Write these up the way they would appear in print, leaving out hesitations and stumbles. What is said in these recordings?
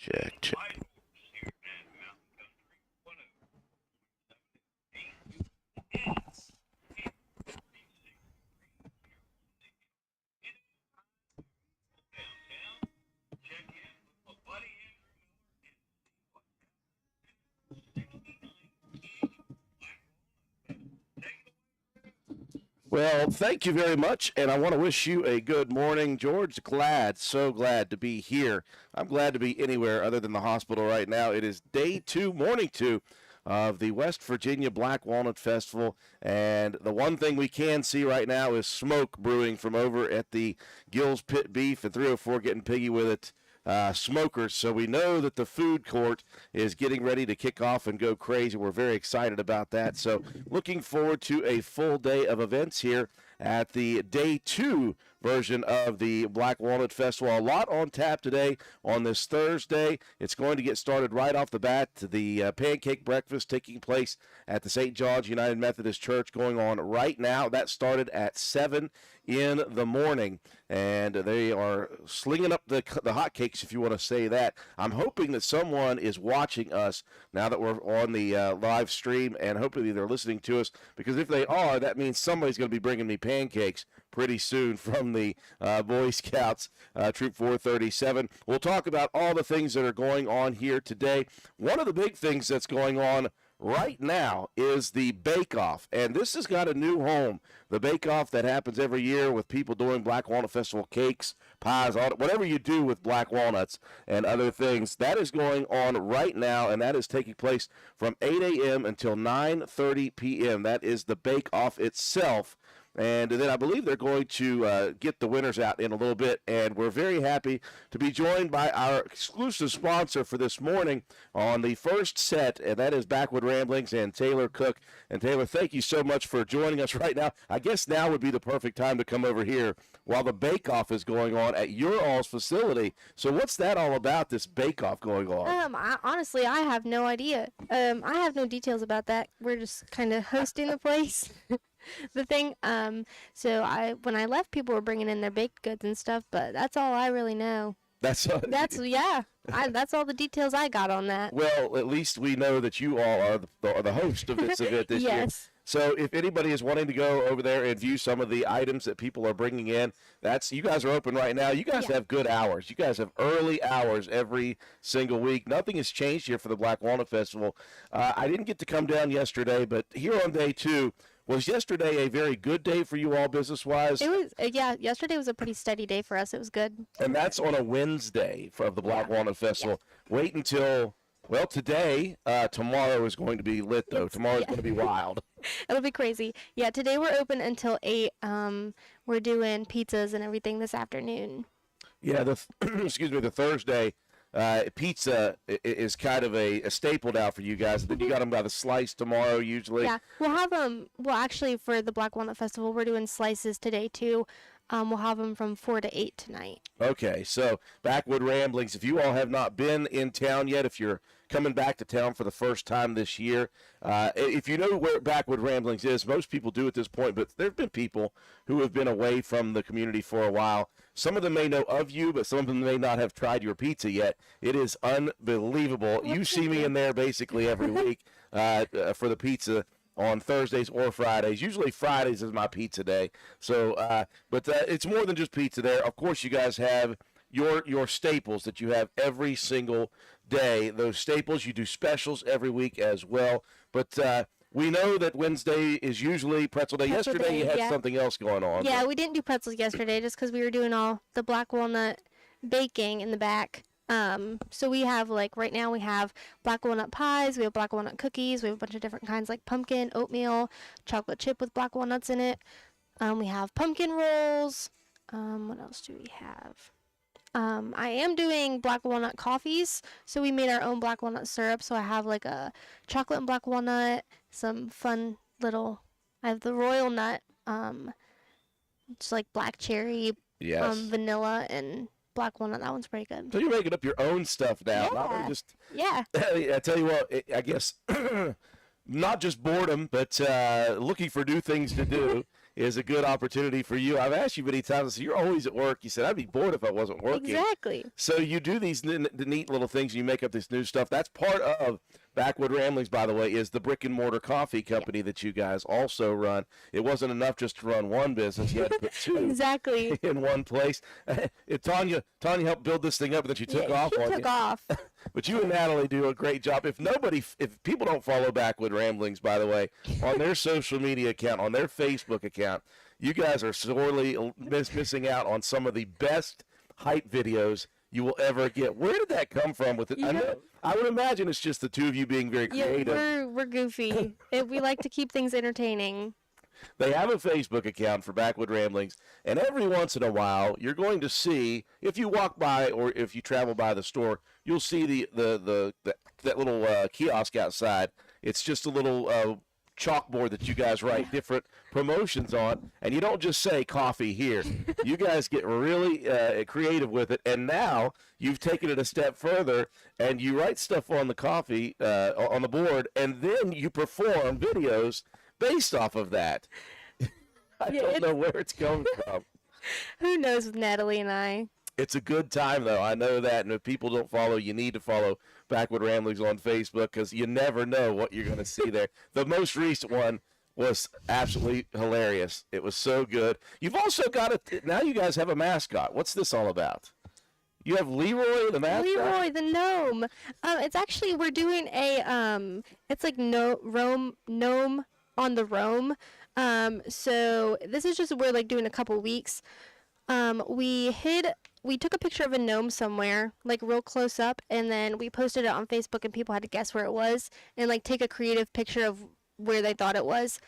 Check, check. Well, thank you very much, and I want to wish you a good morning, George. So glad to be here. I'm glad to be anywhere other than the hospital right now. It is day two, morning two, of the West Virginia Black Walnut Festival, and the one thing we can see right now is smoke brewing from over at the Gill's Pit Beef and 304 getting piggy with it. Smokers. So we know that the food court is getting ready to kick off and go crazy. We're very excited about that. So looking forward to a full day of events here at the day two version of the Black Walnut Festival. A lot on tap today on this Thursday. It's going to get started right off the bat. The pancake breakfast taking place at the St. John's United Methodist Church going on right now. That started at 7 in the morning, and they are slinging up the hotcakes, if you want to say that. I'm hoping that someone is watching us now that we're on the live stream, and hopefully they're listening to us, because if they are, that means somebody's going to be bringing me pancakes pretty soon from the Boy Scouts, Troop 437. We'll talk about all the things that are going on here today. One of the big things that's going on right now is the bake-off, and this has got a new home. The bake-off that happens every year with people doing Black Walnut Festival cakes, pies, whatever you do with black walnuts and other things, that is going on right now, and that is taking place from 8 a.m. until 9:30 p.m. That is the bake-off itself. And then I believe they're going to get the winners out in a little bit. And we're very happy to be joined by our exclusive sponsor for this morning on the first set, and that is Backwood Ramblings and Taylor Cook. And Taylor, thank you so much for joining us right now. I guess now would be the perfect time to come over here while the bake-off is going on at your all's facility. So what's that all about, this bake-off going on? Honestly, I have no idea. I have no details about that. We're just kind of hosting the place. The thing, when I left, people were bringing in their baked goods and stuff, but that's all I really know. That's all the details I got on that. Well, at least we know that you all are the host of this event this year. Yes. So if anybody is wanting to go over there and view some of the items that people are bringing in, you guys are open right now. You guys have good hours. You guys have early hours every single week. Nothing has changed here for the Black Walnut Festival. I didn't get to come down yesterday, but here on day two, was yesterday a very good day for you all business-wise? It was, yesterday was a pretty steady day for us. It was good. And that's on a Wednesday for the Black Walnut Festival. Yeah. Wait until, well, today, tomorrow is going to be lit, though. Tomorrow's going to be wild. It'll be crazy. Yeah, today we're open until 8. We're doing pizzas and everything this afternoon. Yeah, the Thursday pizza is kind of a staple now for you guys. You got them by the slice tomorrow usually. Yeah, we'll have them. Well, actually, for the Black Walnut Festival, we're doing slices today too. We'll have them from 4 to 8 tonight. Okay, so Backwood Ramblings. If you all have not been in town yet, if you're coming back to town for the first time this year, if you know where Backwood Ramblings is, most people do at this point, but there have been people who have been away from the community for a while. Some of them may know of you, but some of them may not have tried your pizza yet. It is unbelievable. You see me in there basically every week for the pizza on Thursdays or Fridays. Usually Fridays is my pizza day. So, but it's more than just pizza there. Of course, you guys have your staples that you have every single day. Those staples, you do specials every week as well. But we know that Wednesday is usually pretzel day. Yesterday you had something else going on. Yeah, we didn't do pretzels yesterday just because we were doing all the black walnut baking in the back. So we have, right now we have black walnut pies, we have black walnut cookies, we have a bunch of different kinds like pumpkin, oatmeal, chocolate chip with black walnuts in it. We have pumpkin rolls. What else do we have? I am doing black walnut coffees, so we made our own black walnut syrup. So I have a chocolate and black walnut, some fun I have the royal nut, it's like black cherry, vanilla, and black walnut. That one's pretty good. So you're making up your own stuff now. Yeah. I tell you what, I guess not just boredom, but looking for new things to do. is a good opportunity for you. I've asked you many times, you're always at work. You said, I'd be bored if I wasn't working. Exactly. So you do these the neat little things, and you make up this new stuff. That's part of Backwood Ramblings, by the way, is the brick and mortar coffee company that you guys also run. It wasn't enough just to run one business. You had to put two Exactly. in one place. Tanya helped build this thing up, and then she took off on you. She took off. But you and Natalie do a great job. If people don't follow Backwood Ramblings, by the way, on their social media account, on their Facebook account, you guys are sorely missing out on some of the best hype videos you will ever get. Where did that come from? With it, I would imagine it's just the two of you being very creative. Yeah, we're goofy. We like to keep things entertaining. They have a Facebook account for Backwood Ramblings, and every once in a while, you're going to see, if you walk by or if you travel by the store, you'll see that little kiosk outside. It's just a little chalkboard that you guys write different promotions on, and you don't just say coffee here. You guys get really creative with it, and now you've taken it a step further, and you write stuff on the coffee on the board, and then you perform videos based off of that. I don't know where it's coming from. Who knows with Natalie and I. It's a good time, though. I know that. And if people don't follow, you need to follow Backwood Ramblings on Facebook, because you never know what you're going to see there. The most recent one was absolutely hilarious. It was so good. You've also got now you guys have a mascot. What's this all about? You have Leroy, the mascot? Leroy, the gnome. It's actually, we're doing it's like gnome on the roam. So this is just, we're like doing a couple weeks. We took a picture of a gnome somewhere, like real close up, and then we posted it on Facebook, and people had to guess where it was and like take a creative picture of where they thought it was.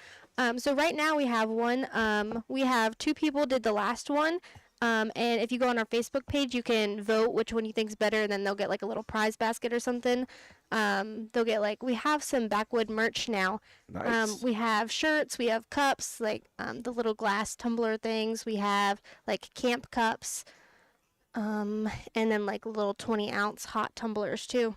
So right now we have one. We have 2 people did the last one. And if you go on our Facebook page, you can vote which one you think's better, and then they'll get like a little prize basket or something. They'll get we have some Backwood merch now. Nice. We have shirts, we have cups, like the little glass tumbler things. We have like camp cups, and then like little 20-ounce hot tumblers too.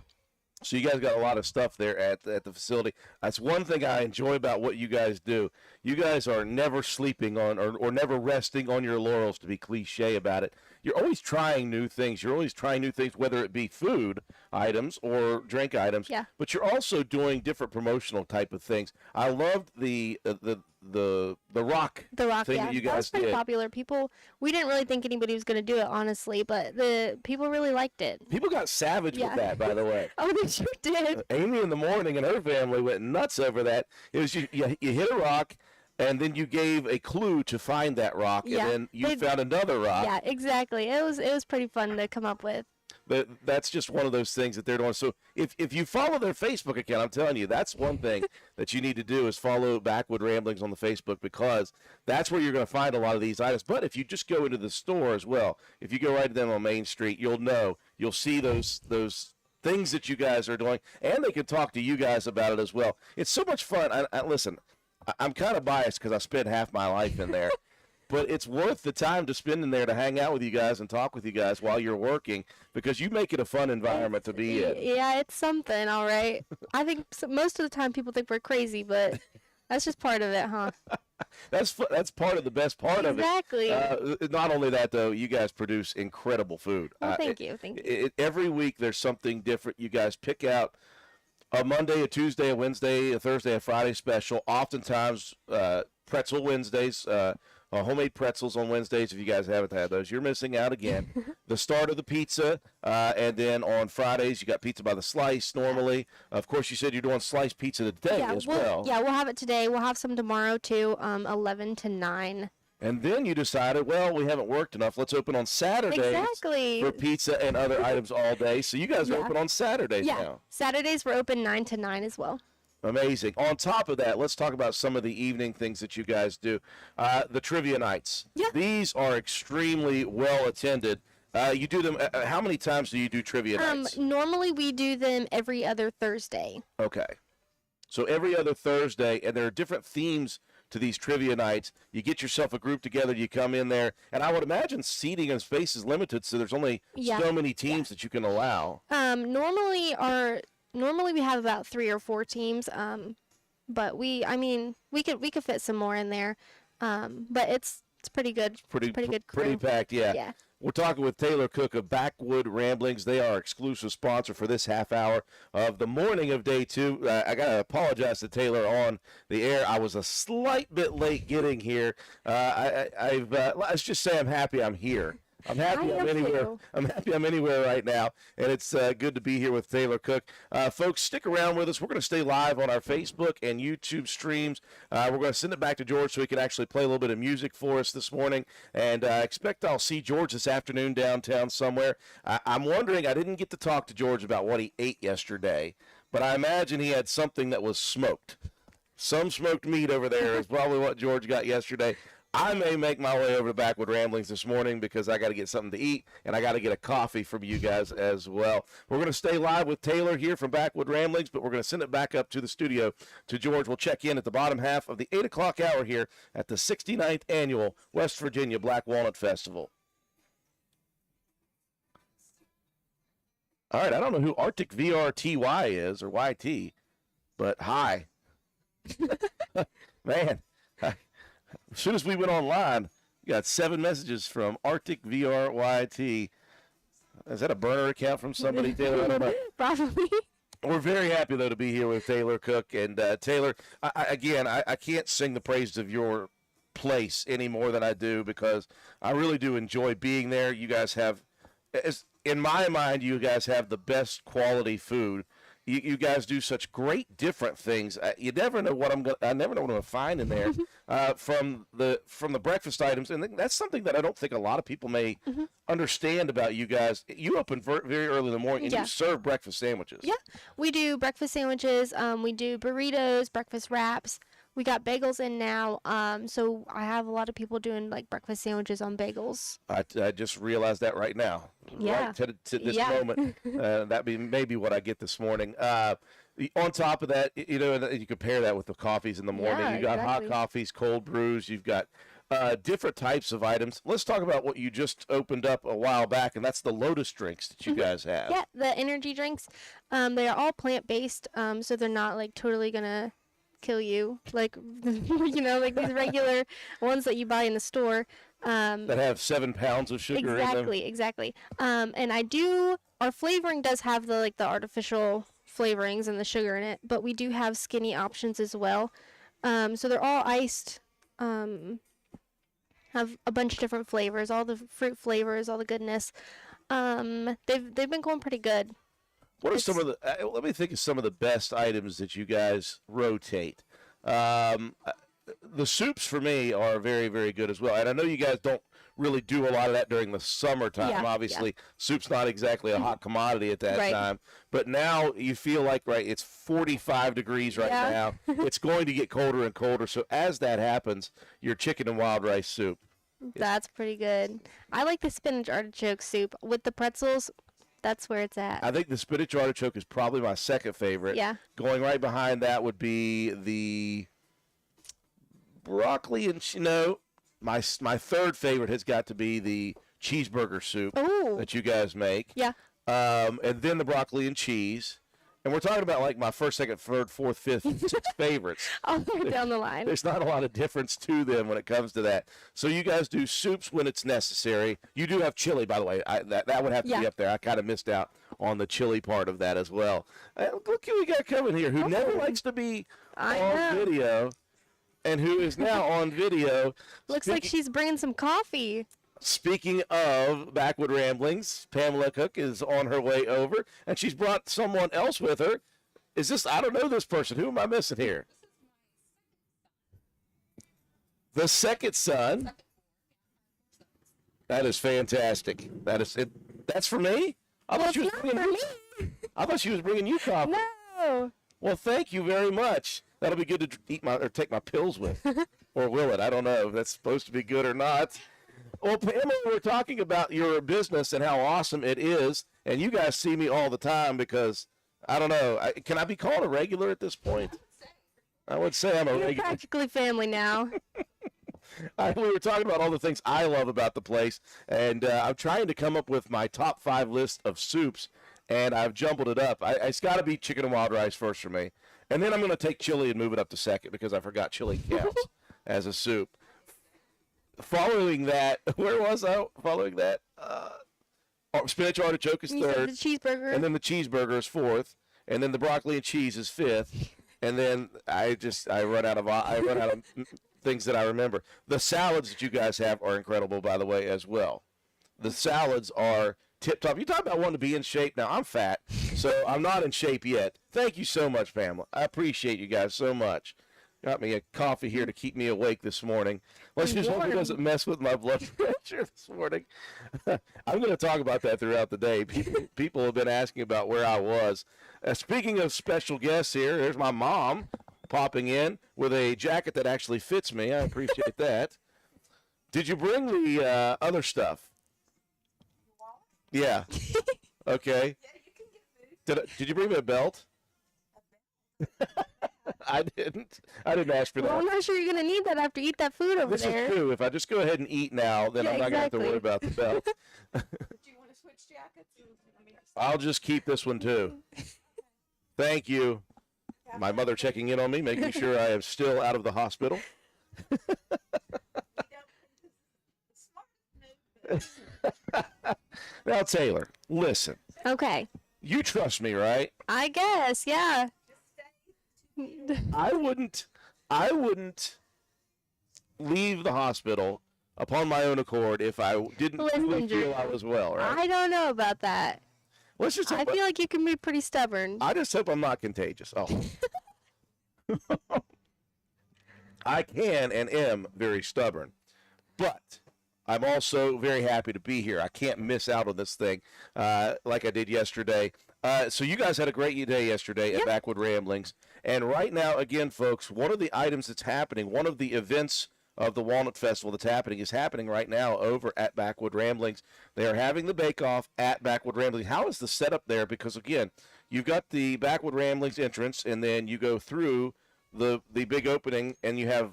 So you guys got a lot of stuff there at the facility. That's one thing I enjoy about what you guys do. You guys are never sleeping on or never resting on your laurels, to be cliche about it. You're always trying new things. You're always trying new things, whether it be food items or drink items. Yeah. But you're also doing different promotional type of things. I loved the rock thing yeah, that you that was guys pretty did. popular. We didn't really think anybody was going to do it, honestly, but the people really liked it. People got savage with that, by the way. Oh, they sure did. Amy in the morning and her family went nuts over that. It was you hit a rock, and then you gave a clue to find that rock, and then you found another rock. Yeah, exactly. It was pretty fun to come up with. But that's just one of those things that they're doing. So if you follow their Facebook account, I'm telling you, that's one thing that you need to do is follow Backwood Ramblings on the Facebook, because that's where you're going to find a lot of these items. But if you just go into the store as well, if you go right to them on Main Street, you'll see those things that you guys are doing, and they can talk to you guys about it as well. It's so much fun. Listen, I'm kind of biased because I spent half my life in there. But it's worth the time to spend in there to hang out with you guys and talk with you guys while you're working, because you make it a fun environment to be in. Yeah, it's something, all right. I think most of the time people think we're crazy, but that's just part of it, huh? That's part of the best part of it. Exactly. Not only that, though, you guys produce incredible food. Well, thank you. Every week there's something different. You guys pick out a Monday, a Tuesday, a Wednesday, a Thursday, a Friday special. Oftentimes, pretzel Wednesdays. Homemade pretzels on Wednesdays. If you guys haven't had those, you're missing out again. The start of the pizza, and then on Fridays you got pizza by the slice normally. Of course, you said you're doing sliced pizza today as well. Yeah, we'll have it today. We'll have some tomorrow too, 11 to 9. And then you decided, well, we haven't worked enough. Let's open on Saturdays for pizza and other items all day. So you guys are open on Saturdays now. Saturdays we're open 9 to 9 as well. Amazing. On top of that, let's talk about some of the evening things that you guys do. The trivia nights. Yeah. These are extremely well attended. You do them. How many times do you do trivia nights? Normally we do them every other Thursday. Okay. So every other Thursday, and there are different themes to these trivia nights. You get yourself a group together, you come in there, and I would imagine seating and space is limited, so there's only so many teams that you can allow. Normally we have about 3 or 4 teams, but we could fit some more in there. But it's pretty good. Pretty, It's pretty good crew. pretty packed, yeah. Yeah. We're talking with Taylor Cook of Backwood Ramblings. They are our exclusive sponsor for this half hour of the morning of day 2. I got to apologize to Taylor on the air. I was a slight bit late getting here. Let's just say I'm happy I'm here. I'm happy I'm anywhere. Too. I'm happy I'm anywhere right now, and it's good to be here with Taylor Cook. Folks, stick around with us. We're going to stay live on our Facebook and YouTube streams. We're going to send it back to George so he can actually play a little bit of music for us this morning, and I expect I'll see George this afternoon downtown somewhere. I'm wondering, I didn't get to talk to George about what he ate yesterday, but I imagine he had something that was smoked. Some smoked meat over there is probably what George got yesterday. I may make my way over to Backwood Ramblings this morning because I got to get something to eat, and I got to get a coffee from you guys as well. We're going to stay live with Taylor here from Backwood Ramblings, but we're going to send it back up to the studio to George. We'll check in at the bottom half of the 8 o'clock hour here at the 69th Annual West Virginia Black Walnut Festival. All right, I don't know who Arctic VRTY is or YT, but hi. Man. As soon as we went online, we got 7 messages from Arctic VRYT. Is that a burner account from somebody, Taylor? I don't know. Probably. We're very happy, though, to be here with Taylor Cook. And, Taylor, I can't sing the praises of your place any more than I do because I really do enjoy being there. You guys have, in my mind, you guys have the best quality food. You guys do such great different things. You never know what I never know what I'm gonna find in there from the breakfast items, and that's something that I don't think a lot of people may understand about you guys. You open very early in the morning, and you serve breakfast sandwiches. Yeah, we do breakfast sandwiches. We do burritos, breakfast wraps. We got bagels in now, so I have a lot of people doing like breakfast sandwiches on bagels. I just realized that right now. Yeah. Right to this moment. That be maybe what I get this morning. On top of that, you know, and you compare that with the coffees in the morning. Yeah, You got exactly. hot coffees, cold brews. You've got different types of items. Let's talk about what you just opened up a while back, and that's the Lotus drinks that you guys have. Yeah, the energy drinks. They are all plant-based, so they're not like totally gonna kill you like you know, like these regular ones that you buy in the store. That have 7 pounds of sugar in them. Exactly. And our flavoring does have the artificial flavorings and the sugar in it, but we do have skinny options as well. So they're all iced, have a bunch of different flavors, all the fruit flavors, all the goodness. They've been going pretty good. What are some of the? Let me think of some of the best items that you guys rotate. The soups for me are very, very good as well, and I know you guys don't really do a lot of that during the summertime. Yeah, Obviously, soup's not exactly a hot commodity at that Right. time. But now you feel like it's 45 degrees right Yeah. now. It's going to get colder and colder. So as that happens, your chicken and wild rice soup. That's pretty good. I like the spinach artichoke soup with the pretzels. That's where it's at. I think the spinach artichoke is probably my second favorite. Yeah. Going right behind that would be the broccoli and my third favorite has got to be the cheeseburger soup Ooh. that you guys make. Yeah. And then the broccoli and cheese. And we're talking about like my first, second, third, fourth, fifth, sixth favorites. All the way down the line. There's not a lot of difference to them when it comes to that. So you guys do soups when it's necessary. You do have chili, by the way. That would have to be Yeah. up there. I kind of missed out on the chili part of that as well. Look who we got coming here, who never likes to be I on know. video, and who is now on video. Looks like she's bringing some coffee. Speaking of Backwood Ramblings, Pamela Cook is on her way over, and she's brought someone else with her. I don't know this person. Who am I missing here? The second son. That is fantastic. That's for me? I Well, thought it's she was not bringing for me. I thought she was bringing you coffee. No. Well, thank you very much. That'll be good to take my pills with. Or will it? I don't know if that's supposed to be good or not. Well, Pamela, we're talking about your business and how awesome it is, and you guys see me all the time because, I don't know, can I be called a regular at this point? I would say I'm a You're regular. practically family now. We were talking about all the things I love about the place, and I'm trying to come up with my top 5 list of soups, and I've jumbled it up. It's got to be chicken and wild rice first for me, and then I'm going to take chili and move it up to second because I forgot chili counts as a soup. following that, where was I following that? Spinach artichoke is You said third, the cheeseburger. and then the cheeseburger is fourth, and then the broccoli and cheese is fifth, and then I run out of things that I remember. The salads that you guys have are incredible, by the way, as well. The salads are tip top. You talk about wanting to be in shape. Now I'm fat, so I'm not in shape yet. Thank you so much, Pamela. I appreciate you guys so much. Got me a coffee here to keep me awake this morning. Let's just hope it doesn't mess with my blood pressure this morning. I'm going to talk about that throughout the day. People have been asking about where I was. Speaking of special guests here, there's my mom popping in with a jacket that actually fits me. I appreciate that. Did you bring the other stuff? Yeah. Okay. Yeah, you can get food. Did you bring me a belt? I didn't ask for that. Well, I'm not sure you're gonna need that after you eat that food over This there. is true. If I just go ahead and eat now, then Yeah, I'm not going to have to exactly. worry about the belt. Do you want to switch jackets? I'll just keep this one too. Thank you. My mother checking in on me, making sure I am still out of the hospital. Now, Taylor, listen. Okay. You trust me, right? I guess, yeah. I wouldn't leave the hospital upon my own accord if I didn't Listen, really feel Drew, I was well, right? I don't know about that. Let's just I hope feel like you can be pretty stubborn. I just hope I'm not contagious. Oh. I can and am very stubborn, but I'm also very happy to be here. I can't miss out on this thing like I did yesterday. So you guys had a great day yesterday at Backwood Ramblings. And right now, again, folks, one of the items that's happening, one of the events of the Walnut Festival that's happening is happening right now over at Backwood Ramblings. They are having the bake-off at Backwood Ramblings. How is the setup there? Because, again, you've got the Backwood Ramblings entrance, and then you go through the big opening, and you have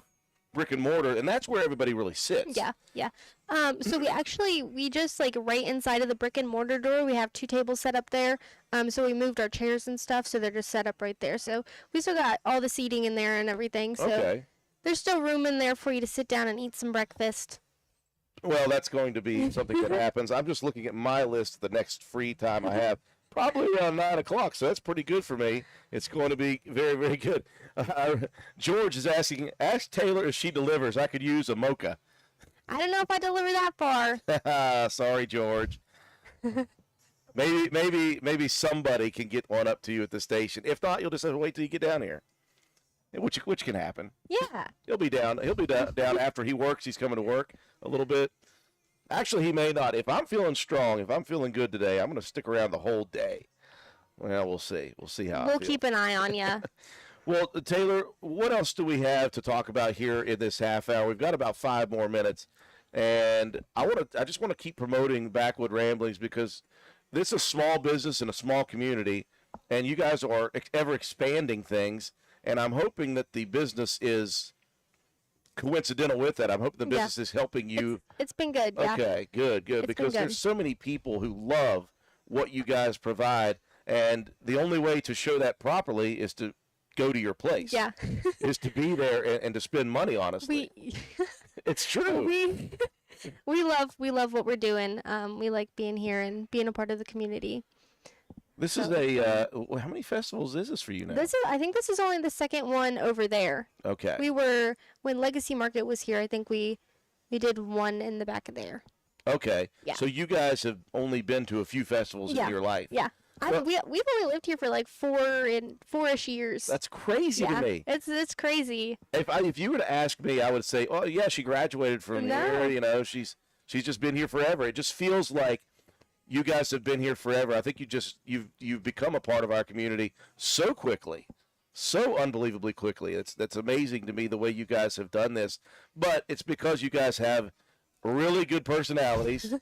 brick and mortar, and that's where everybody really sits. Yeah. So we just like right inside of the brick and mortar door, we have 2 tables set up there. So we moved our chairs and stuff, so they're just set up right there. So we still got all the seating in there and everything. So Okay. there's still room in there for you to sit down and eat some breakfast. Well, that's going to be something that happens. I'm just looking at my list, the next free time I have. Probably around 9 o'clock, so that's pretty good for me. It's going to be very, very good. George is asking, ask Taylor if she delivers. I could use a mocha. I don't know if I deliver that far. Sorry, George. Maybe somebody can get one up to you at the station. If not, you'll just have to wait till you get down here, which can happen. Yeah. He'll be down after he works. He's coming to work a little bit. Actually, he may not. If I'm feeling strong, if I'm feeling good today, I'm going to stick around the whole day. Well, we'll see. We'll see how I We'll feel. keep an eye on you. Well, Taylor, what else do we have to talk about here in this half hour? We've got about 5 more minutes, and I just want to keep promoting Backwood Ramblings because this is a small business in a small community, and you guys are ever expanding things, and I'm hoping that the business is coincidental with that. I'm hoping the business is helping you. It's been good, yeah. Okay, good, It's because been good. there's so many people who love what you guys provide, and the only way to show that properly is to go to your place. Yeah. Is to be there and to spend money, honestly. It's true. We love what we're doing. We like being here and being a part of the community. This is how many festivals is this for you now? I think this is only the second one over there. Okay. When Legacy Market was here, I think we did one in the back of there. Okay. Yeah. So you guys have only been to a few festivals in your life. Yeah. Well- We've only lived here for like 4-ish years. That's crazy to me. It's crazy. If you were to ask me, I would say, oh yeah, she graduated from here. You know, she's just been here forever. It just feels like you guys have been here forever. I think you've become a part of our community so quickly, so unbelievably quickly. That's amazing to me the way you guys have done this. But it's because you guys have really good personalities.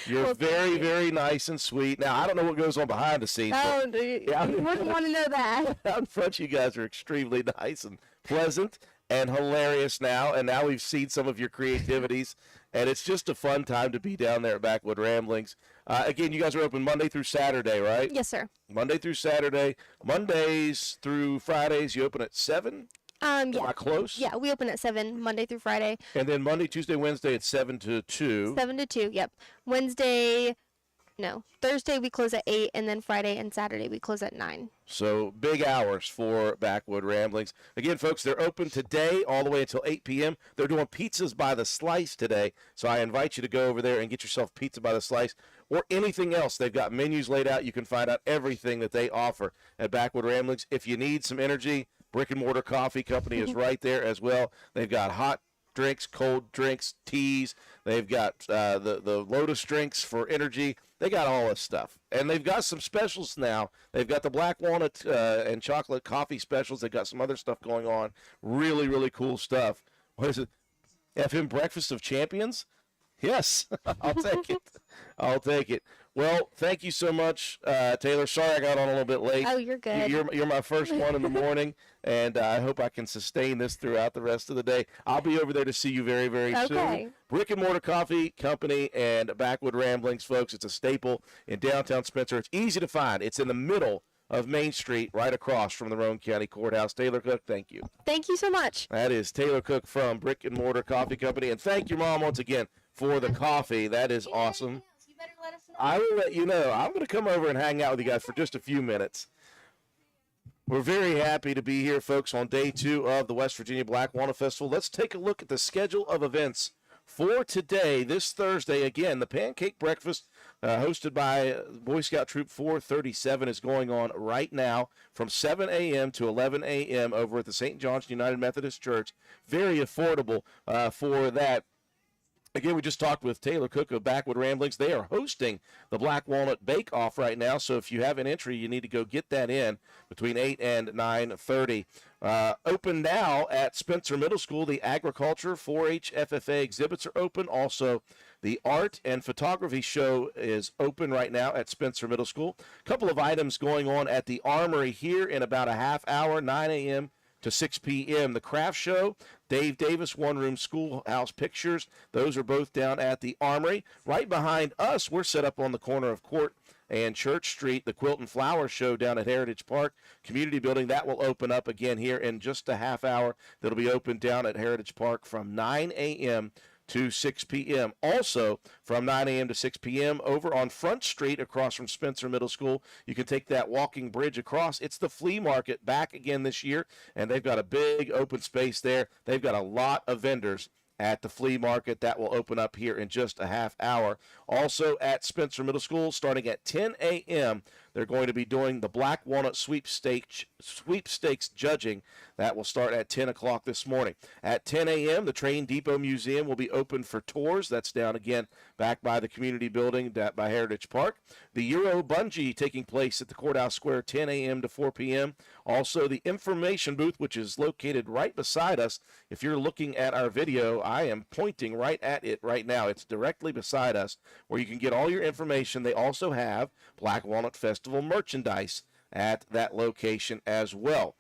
You're very, very nice and sweet. Now, I don't know what goes on behind the scenes. Oh, you wouldn't want to know that. Out in front, you guys are extremely nice and pleasant and hilarious now. And now we've seen some of your creativities. And it's just a fun time to be down there at Backwood Ramblings. Again, you guys are open Monday through Saturday, right? Yes, sir. Monday through Saturday. Mondays through Fridays, you open at 7? Am Yeah. I close? Yeah, we open at 7 Monday through Friday. And then Monday, Tuesday, Wednesday at 7 to 2. 7 to 2, yep. Wednesday, no. Thursday we close at 8, and then Friday and Saturday we close at 9. So big hours for Backwood Ramblings. Again, folks, they're open today all the way until 8 p.m. They're doing pizzas by the slice today. So I invite you to go over there and get yourself pizza by the slice or anything else. They've got menus laid out. You can find out everything that they offer at Backwood Ramblings. If you need some energy, Brick and Mortar Coffee Company is right there as well. They've got hot drinks, cold drinks, teas. They've got the Lotus drinks for energy. They got all this stuff. And they've got some specials now. They've got the black walnut and chocolate coffee specials. They've got some other stuff going on. Really, really cool stuff. What is it? FM Breakfast of Champions? Yes, I'll take it. I'll take it. Well, thank you so much, Taylor. Sorry I got on a little bit late. Oh, you're good. You're my first one in the morning, and I hope I can sustain this throughout the rest of the day. I'll be over there to see you very, very Okay. soon. Brick and Mortar Coffee Company and Backwood Ramblings, folks. It's a staple in downtown Spencer. It's easy to find. It's in the middle of Main Street, right across from the Roane County Courthouse. Taylor Cook, thank you. Thank you so much. That is Taylor Cook from Brick and Mortar Coffee Company. And thank you, Mom, once again for the coffee. That is awesome. You better let us know. I will let you know. I'm going to come over and hang out with you guys for just a few minutes. We're very happy to be here, folks, on day 2 of the West Virginia Black Walnut Festival. Let's take a look at the schedule of events for today, this Thursday. Again, the Pancake Breakfast hosted by Boy Scout Troop 437 is going on right now from 7 a.m. to 11 a.m. over at the St. John's United Methodist Church. Very affordable for that. Again, we just talked with Taylor Cook of Backwood Ramblings. They are hosting the Black Walnut Bake Off right now, so if you have an entry, you need to go get that in between 8 and 9:30. Open now at Spencer Middle School. The Agriculture 4-H FFA exhibits are open. Also, the Art and Photography Show is open right now at Spencer Middle School. A couple of items going on at the Armory here in about a half hour, 9 a.m. to 6 p.m. The Craft Show, Dave Davis One-Room Schoolhouse Pictures, those are both down at the Armory. Right behind us, we're set up on the corner of Court and Church Street, the Quilt and Flower Show down at Heritage Park Community Building. That will open up again here in just a half hour. That'll be open down at Heritage Park from 9 a.m. to 6 p.m. Also, from 9 a.m. to 6 p.m. over on Front Street across from Spencer Middle School, you can take that walking bridge across. It's the flea market back again this year, and they've got a big open space there. They've got a lot of vendors at the flea market. That will open up here in just a half hour. Also at Spencer Middle School, starting at 10 a.m., they're going to be doing the Black Walnut Sweepstakes judging. That will start at 10 o'clock this morning. At 10 a.m., the Train Depot Museum will be open for tours. That's down again back by the community building by Heritage Park. The Euro Bungee taking place at the Courthouse Square, 10 a.m. to 4 p.m. Also, the information booth, which is located right beside us. If you're looking at our video, I am pointing right at it right now. It's directly beside us where you can get all your information. They also have Black Walnut Festival merchandise at that location as well.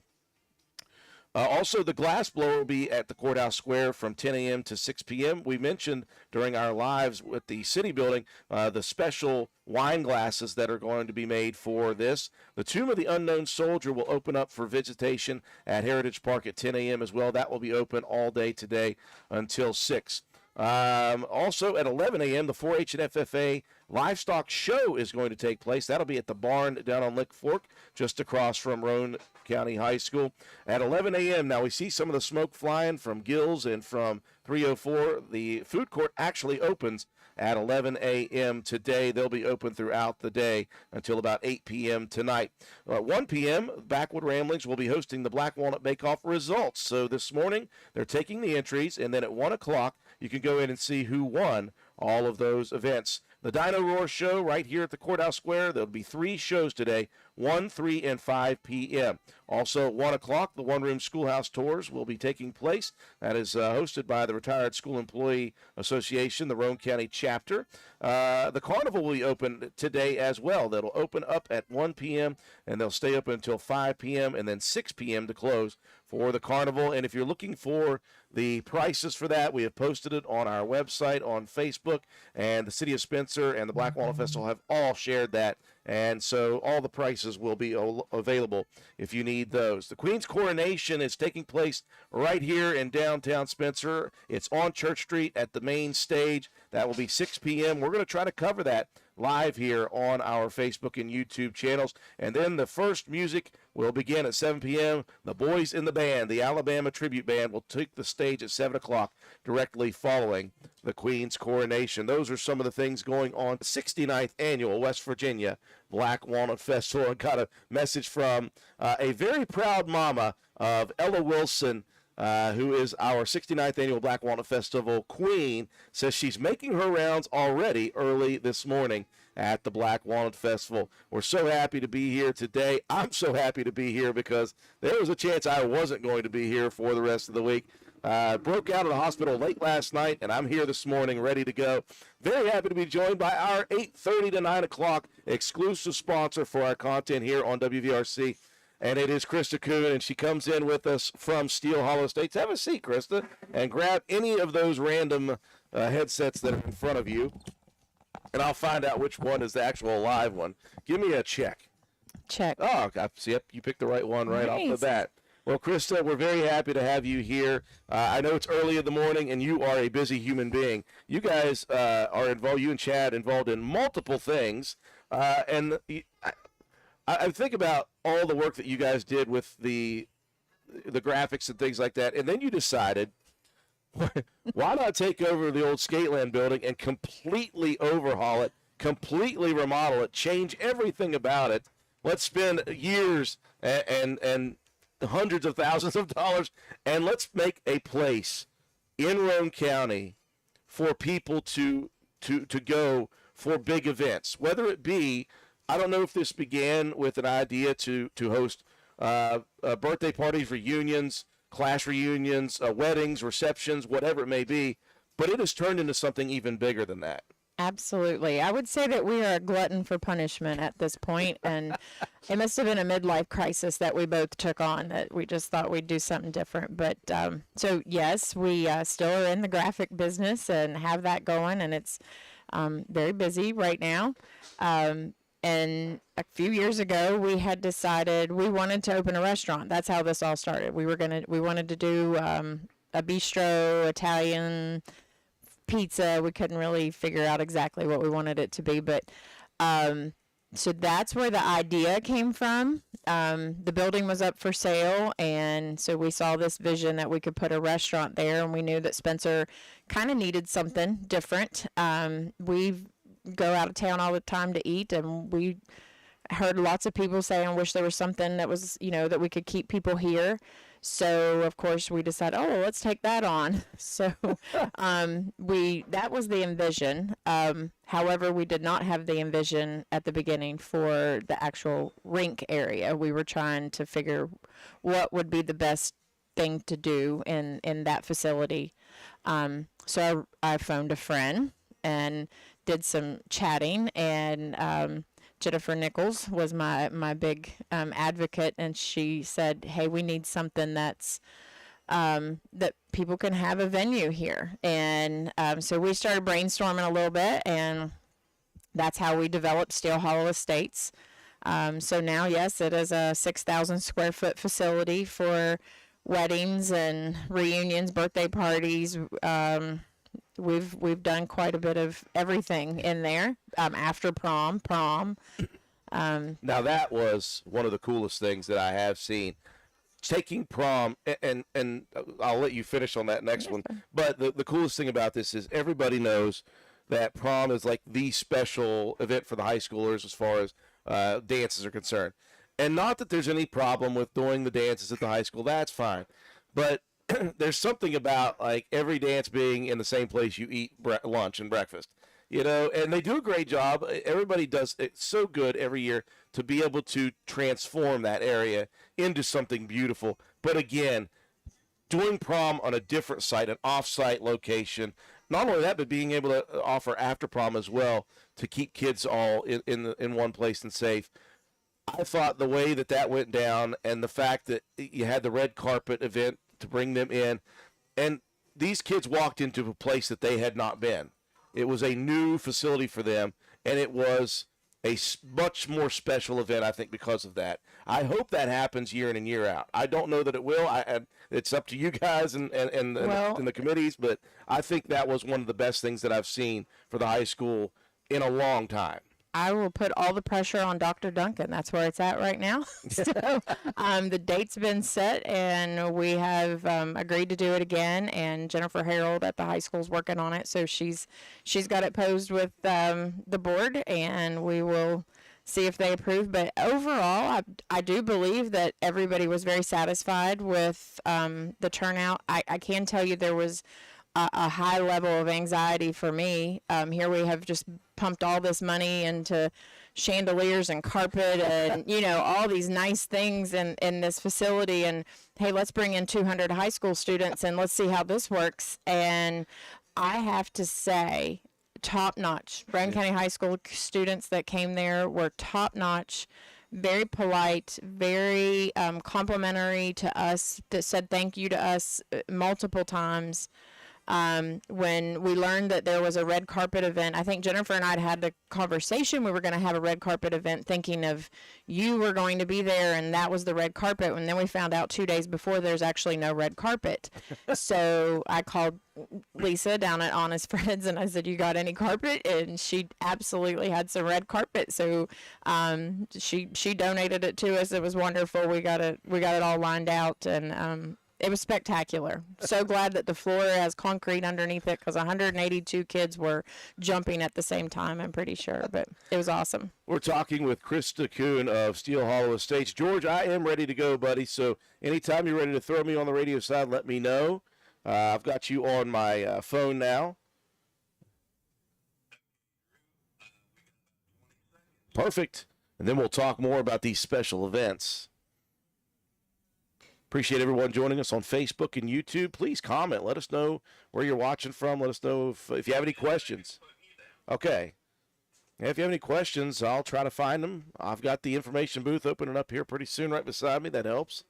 Also, the glass blower will be at the Courthouse Square from 10 a.m. to 6 p.m. We mentioned during our lives with the city building the special wine glasses that are going to be made for this. The Tomb of the Unknown Soldier will open up for visitation at Heritage Park at 10 a.m. as well. That will be open all day today until 6. Also at 11 a.m., the 4-H and FFA Livestock Show is going to take place. That'll be at the barn down on Lick Fork, just across from Roane County High School. At 11 a.m., now we see some of the smoke flying from Gills and from 304. The food court actually opens at 11 a.m. today. They'll be open throughout the day until about 8 p.m. tonight. At 1 p.m., Backwood Ramblings will be hosting the Black Walnut Bake-Off results. So this morning, they're taking the entries, and then at 1 o'clock, you can go in and see who won all of those events. The Dino Roar Show right here at the Courthouse Square. There'll be 3 shows today, 1, 3, and 5 p.m. Also at 1 o'clock, the one-room schoolhouse tours will be taking place. That is hosted by the Retired School Employee Association, the Roane County chapter. The carnival will be open today as well. That'll open up at 1 p.m., and they'll stay open until 5 p.m., and then 6 p.m. to close for the carnival. And if you're looking for the prices for that, we have posted it on our website, on Facebook, and the City of Spencer and the Black Walnut Festival have all shared that And so all the prices will be available if you need those. The Queen's Coronation is taking place right here in downtown Spencer. It's on Church Street at the main stage. That will be 6 p.m. We're going to try to cover that live here on our Facebook and YouTube channels. And then the first music will begin at 7 p.m. The Boys in the Band, the Alabama Tribute Band, will take the stage at 7 o'clock directly following the Queen's Coronation. Those are some of the things going on. 69th Annual West Virginia Black Walnut Festival. I got a message from a very proud mama of Ella Wilson, who is our 69th Annual Black Walnut Festival queen, says she's making her rounds already early this morning at the Black Walnut Festival. We're so happy to be here today. I'm so happy to be here because there was a chance I wasn't going to be here for the rest of the week. Broke out of the hospital late last night, and I'm here this morning ready to go. Very happy to be joined by our 8:30 to 9 o'clock exclusive sponsor for our content here on WVRC, and it is Krista Kuhn, and she comes in with us from Steel Hollow Estates. Have a seat, Krista, and grab any of those random headsets that are in front of you, and I'll find out which one is the actual live one. Give me a check. Check. Oh, see, you picked the right one right off the bat. Well, Krista, we're very happy to have you here. I know it's early in the morning, and you are a busy human being. You guys are involved, you and Chad, involved in multiple things. And I think about all the work that you guys did with the graphics and things like that, and then you decided, why not take over the old Skateland building and completely overhaul it, completely remodel it, change everything about it. Let's spend years and hundreds of thousands of dollars, and let's make a place in Roane County for people to go for big events, whether it be, I don't know if this began with an idea to host birthday parties, reunions, class reunions, weddings, receptions, whatever it may be, but it has turned into something even bigger than that. Absolutely. I would say that we are a glutton for punishment at this point, and it must have been a midlife crisis that we both took on, that we just thought we'd do something different. But so, yes, we still are in the graphic business and have that going, and it's very busy right now. And a few years ago, we had decided we wanted to open a restaurant. That's how this all started. We wanted to do a bistro, Italian, pizza. We couldn't really figure out exactly what we wanted it to be, but so that's where the idea came from. The building was up for sale, and so we saw this vision that we could put a restaurant there, and we knew that Spencer kind of needed something different. We go out of town all the time to eat, and we heard lots of people say, I wish there was something that was, that we could keep people here. So, of course, we decided, let's take that on. So that was the envision. However, we did not have the envision at the beginning for the actual rink area. We were trying to figure what would be the best thing to do in that facility. So I phoned a friend and did some chatting, and Jennifer Nichols was my big advocate, and she said, hey, we need something that's that people can have a venue here. And so we started brainstorming a little bit, and that's how we developed Steel Hollow Estates. So now, yes, it is a 6,000 square foot facility for weddings and reunions, birthday parties. We've done quite a bit of everything in there. After prom. Now that was one of the coolest things that I have seen. Taking prom, and I'll let you finish on that next one. But the coolest thing about this is everybody knows that prom is like the special event for the high schoolers as far as dances are concerned. And not that there's any problem with doing the dances at the high school. That's fine. But there's something about like every dance being in the same place you eat lunch and breakfast, and they do a great job. Everybody does it so good every year to be able to transform that area into something beautiful. But again, doing prom on a different site, an off-site location, not only that, but being able to offer after prom as well to keep kids all in one place and safe. I thought the way that went down, and the fact that you had the red carpet event to bring them in, and these kids walked into a place that they had not been. It was a new facility for them, and it was much more special event, I think, because of that. I hope that happens year in and year out. I don't know that it will. It's up to you guys and the committees, but I think that was one of the best things that I've seen for the high school in a long time. I will put all the pressure on Dr. Duncan. That's where it's at right now. So the date's been set, and we have agreed to do it again. And Jennifer Harold at the high school is working on it, so she's got it posed with the board, and we will see if they approve. But overall, I do believe that everybody was very satisfied with the turnout. I can tell you there was a high level of anxiety for me. Here we have just pumped all this money into chandeliers and carpet and, all these nice things in this facility. And, hey, let's bring in 200 high school students and let's see how this works. And I have to say, top notch. Bryan County High School students that came there were top notch. Very polite, very complimentary to us, that said thank you to us multiple times. When we learned that there was a red carpet event, I think Jennifer and I had the conversation. We were going to have a red carpet event thinking of you were going to be there, and that was the red carpet. And then we found out 2 days before there's actually no red carpet. So I called Lisa down at Honest Friends, and I said, you got any carpet? And she absolutely had some red carpet. So she donated it to us. It was wonderful. We got it all lined out, and it was spectacular. So glad that the floor has concrete underneath it, because 182 kids were jumping at the same time, I'm pretty sure. But it was awesome. We're talking with Krista Kuhn of Steel Hollow Estates. George, I am ready to go, buddy. So anytime you're ready to throw me on the radio side, let me know. I've got you on my phone now. Perfect. And then we'll talk more about these special events. Appreciate everyone joining us on Facebook and YouTube. Please comment. Let us know where you're watching from. Let us know if you have any questions. Okay. If you have any questions, I'll try to find them. I've got the information booth opening up here pretty soon right beside me. That helps.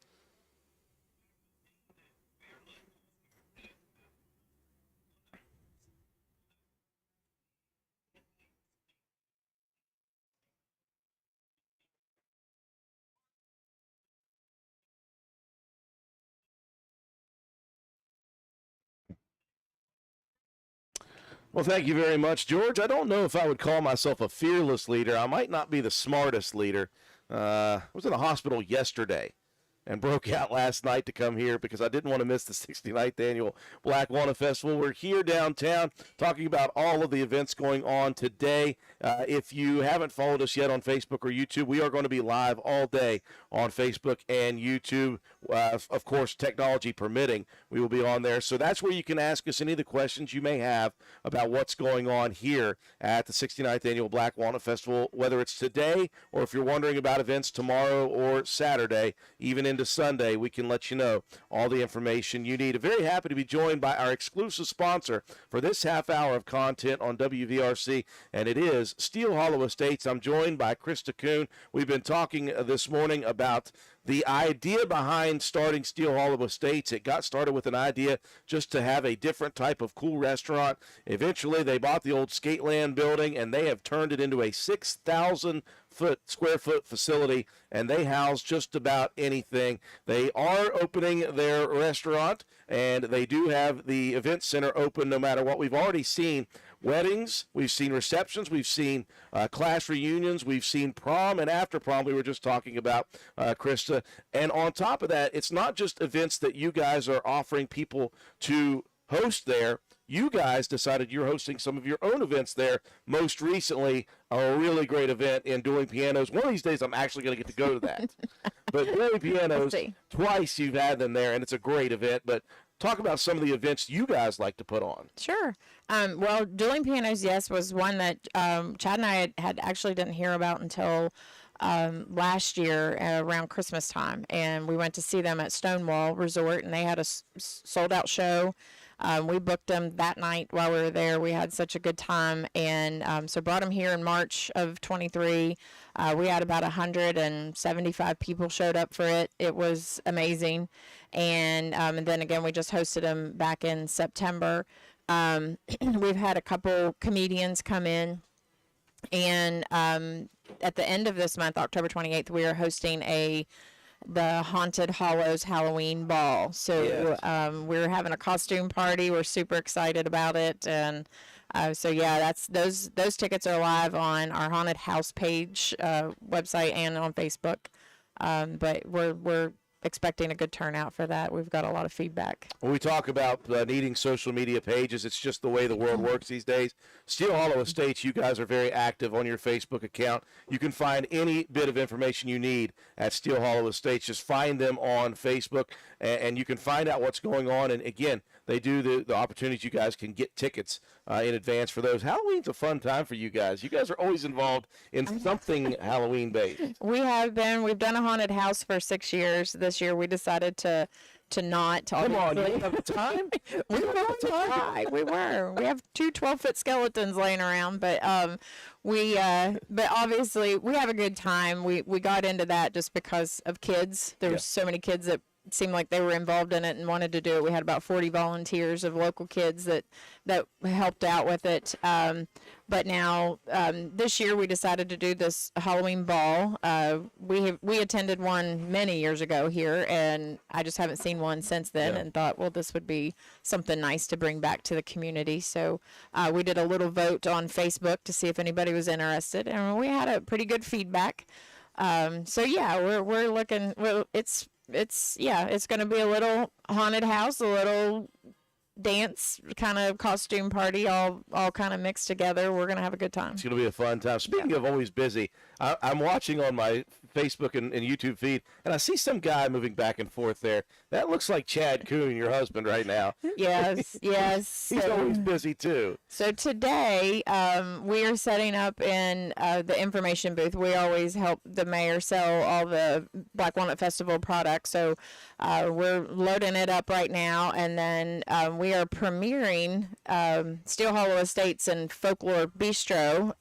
Well, thank you very much, George. I don't know if I would call myself a fearless leader. I might not be the smartest leader. I was in the hospital yesterday and broke out last night to come here because I didn't want to miss the 69th Annual Black Walnut Festival. We're here downtown talking about all of the events going on today. If you haven't followed us yet on Facebook or YouTube, we are going to be live all day on Facebook and YouTube. Of course, technology permitting, we will be on there. So that's where you can ask us any of the questions you may have about what's going on here at the 69th Annual Black Walnut Festival, whether it's today or if you're wondering about events tomorrow or Saturday, even into Sunday, we can let you know all the information you need. I'm very happy to be joined by our exclusive sponsor for this half hour of content on WVRC, and it is Steel Hollow Estates. I'm joined by Krista Kuhn. We've been talking this morning about the idea behind starting Steel Hollow Estates. It got started with an idea just to have a different type of cool restaurant. Eventually, they bought the old Skateland building, and they have turned it into a 6,000 square foot facility, and they house just about anything. They are opening their restaurant, and they do have the event center open no matter what. We've already seen weddings, we've seen receptions, we've seen class reunions, we've seen prom and after prom we were just talking about, Krista. And on top of that, it's not just events that you guys are offering people to host there. You guys decided you're hosting some of your own events there. Most recently, a really great event in Dueling Pianos. One of these days, I'm actually going to get to go to that. But Dueling Pianos, twice you've had them there, and it's a great event. But talk about some of the events you guys like to put on. Sure. Well, Dueling Pianos, yes, was one that Chad and I had actually didn't hear about until last year around Christmas time. And we went to see them at Stonewall Resort, and they had a sold-out show. We booked them that night while we were there. We had such a good time, and so brought them here in March of 23. We had about 175 people showed up for it. It was amazing, and then again we just hosted them back in September. We've had a couple comedians come in And at the end of this month, October 28th, we are hosting the Haunted Hollows Halloween Ball. So Yes. we're having a costume party. We're super excited about it. And so yeah, that's those tickets are live on our Haunted House page website and on Facebook. But we're expecting a good turnout for that. We've got a lot of feedback. When we talk about needing social media pages, it's just the way the world works these days. Steel Hollow Estates, you guys are very active on your Facebook account. You can find any bit of information you need at Steel Hollow Estates. Just find them on Facebook, and you can find out what's going on. And again, they do the opportunities you guys can get tickets in advance for those. Halloween's a fun time for you guys. You guys are always involved in something Halloween based. We have been. We've done a haunted house for 6 years. This year we decided to not. Come on, you obviously. have the time? We were going to try. We were. We have two 12-foot skeletons laying around, but but obviously we have a good time. We got into that just because of kids. There were so many kids that seemed like they were involved in it and wanted to do it. We had about 40 volunteers of local kids that helped out with it. But now this year we decided to do this Halloween ball. We attended one many years ago here, and I just haven't seen one since then. And thought, well, this would be something nice to bring back to the community. So we did a little vote on Facebook to see if anybody was interested, and we had a pretty good feedback. So yeah, we're looking. Well, it's going to be a little haunted house, a little dance kind of costume party, all kind of mixed together. We're going to have a good time. It's going to be a fun time. Speaking of always busy, I'm watching on my Facebook and YouTube feed, and I see some guy moving back and forth there. That looks like Chad Kuhn, your husband, right now. Yes. He's always busy, too. So today, we are setting up in the information booth. We always help the mayor sell all the Black Walnut Festival products. So we're loading it up right now, and then we are premiering Steel Hollow Estates and Folklore Bistro.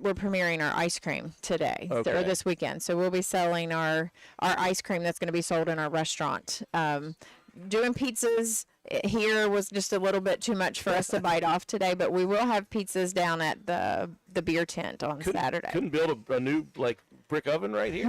We're premiering our ice cream today or this weekend. So we'll be selling our ice cream that's going to be sold in our restaurant. Doing pizzas here was just a little bit too much for us to bite off today, but we will have pizzas down at the beer tent on Saturday. Couldn't build a new brick oven right here?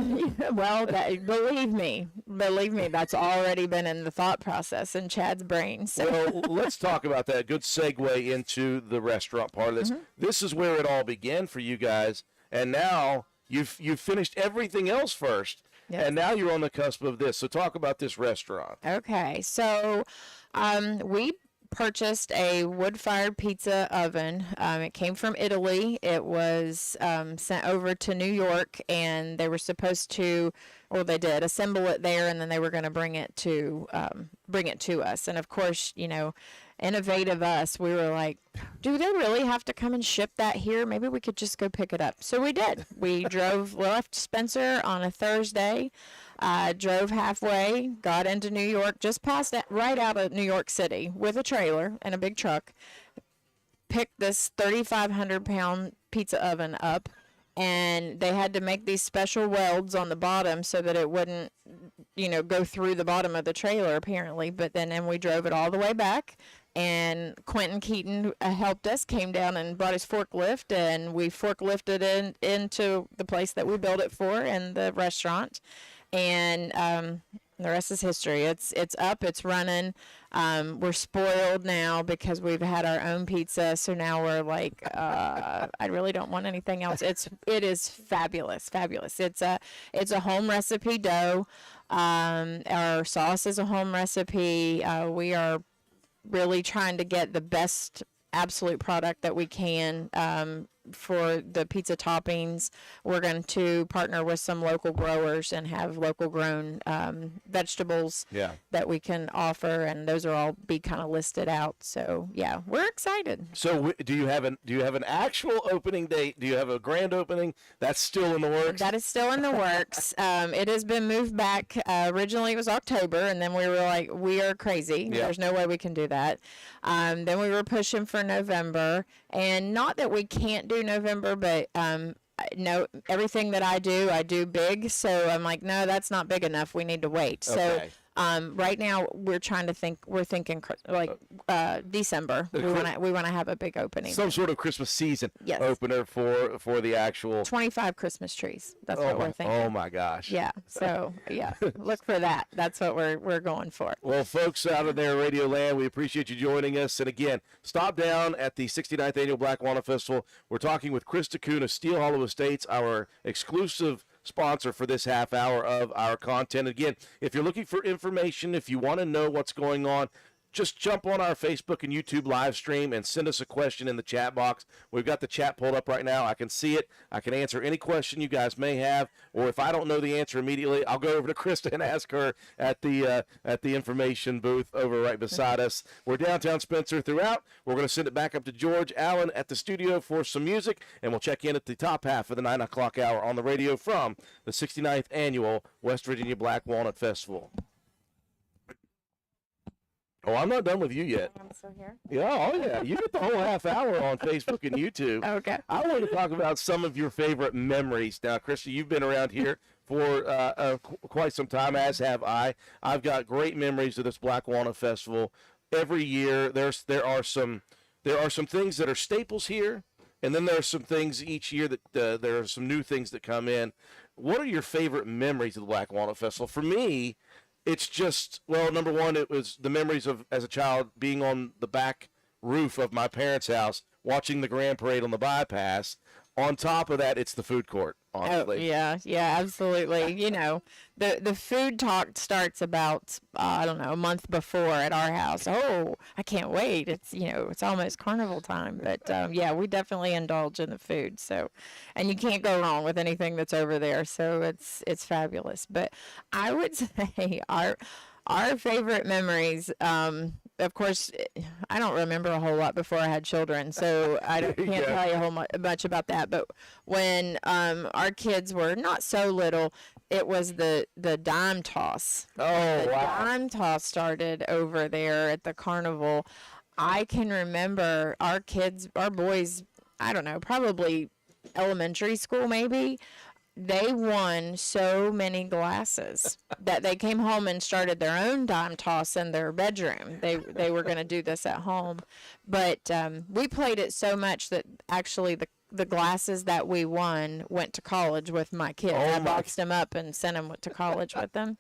Well, believe me, that's already been in the thought process in Chad's brain. So. Well, let's talk about that. Good segue into the restaurant part of this. This is where it all began for you guys, and now you've finished everything else first. Yes. And now you're on the cusp of this. So talk about this restaurant. Okay. So we purchased a wood-fired pizza oven. It came from Italy. It was sent over to New York, and they were supposed to, or they did, assemble it there, and then they were going to bring it to us. And of course, innovative us, we were like, do they really have to come and ship that here? Maybe we could just go pick it up. So we did. We left Spencer on a Thursday, drove halfway, got into New York, just passed right out of New York City with a trailer and a big truck, picked this 3,500-pound pizza oven up, and they had to make these special welds on the bottom so that it wouldn't, go through the bottom of the trailer, apparently. But then we drove it all the way back, and Quentin Keaton helped us, came down and brought his forklift, and we forklifted into the place that we built it for, and the restaurant. And the rest is history. It's up, it's running. We're spoiled now because we've had our own pizza, so now we're like, I really don't want anything else. It is fabulous. It's a home recipe dough. Our sauce is a home recipe. We are really trying to get the best absolute product that we can for the pizza toppings. We're going to partner with some local growers and have local grown vegetables that we can offer, and those are all be kind of listed out. So yeah, we're excited. So do you have an actual opening date? Do you have a grand opening? That's still in the works? That is still in the works. It has been moved back. Originally it was October, and then we were like, we are crazy. There's no way we can do that. Then we were pushing for November, and not that we can't do November, but no, everything that I do big. So I'm like, no, that's not big enough. We need to wait. Okay. Right now we're trying to think. We're thinking December. We want to have a big opening. Some sort of Christmas season Yes. opener for the actual. 25 Christmas trees. That's what we're thinking. Oh my gosh. Yeah. So yeah, look for that. That's what we're going for. Well, folks out of there, Radio Land, we appreciate you joining us. And again, stop down at the 69th Annual Black Walnut Festival. We're talking with Chris Takuna, Steel Hollow Estates, our exclusive sponsor for this half hour of our content. Again, if you're looking for information, if you want to know what's going on, just jump on our Facebook and YouTube live stream and send us a question in the chat box. We've got the chat pulled up right now. I can see it. I can answer any question you guys may have, or if I don't know the answer immediately, I'll go over to Krista and ask her at the information booth over right beside us. We're downtown Spencer throughout. We're going to send it back up to George Allen at the studio for some music, and we'll check in at the top half of the 9 o'clock hour on the radio from the 69th Annual West Virginia Black Walnut Festival. Oh, I'm not done with you yet. I'm still here. Yeah, oh yeah. You get the whole half hour on Facebook and YouTube. Okay. I want to talk about some of your favorite memories. Now, Krista, you've been around here for quite some time, as have I. I've got great memories of this Black Walnut Festival. Every year, there are some things that are staples here, and then there are some things each year that there are some new things that come in. What are your favorite memories of the Black Walnut Festival? For me, it's just, well, number one, it was the memories of, as a child, being on the back roof of my parents' house, watching the Grand Parade on the bypass. On top of that, it's the food court, honestly. Oh, yeah, absolutely. You know, the food talk starts about, I don't know, a month before at our house. Oh, I can't wait. It's, it's almost carnival time. But, yeah, we definitely indulge in the food. So, and you can't go wrong with anything that's over there. So it's fabulous. But I would say our favorite memories, of course, I don't remember a whole lot before I had children, so I can't tell you a whole much about that. But when our kids were not so little, it was the dime toss. Oh, the wow. Dime toss started over there at the carnival. I can remember our boys, I don't know, probably elementary school maybe. They won so many glasses that they came home and started their own dime toss in their bedroom. They were going to do this at home. But we played it so much that actually the glasses that we won went to college with my kids. I boxed them up and sent them to college with them.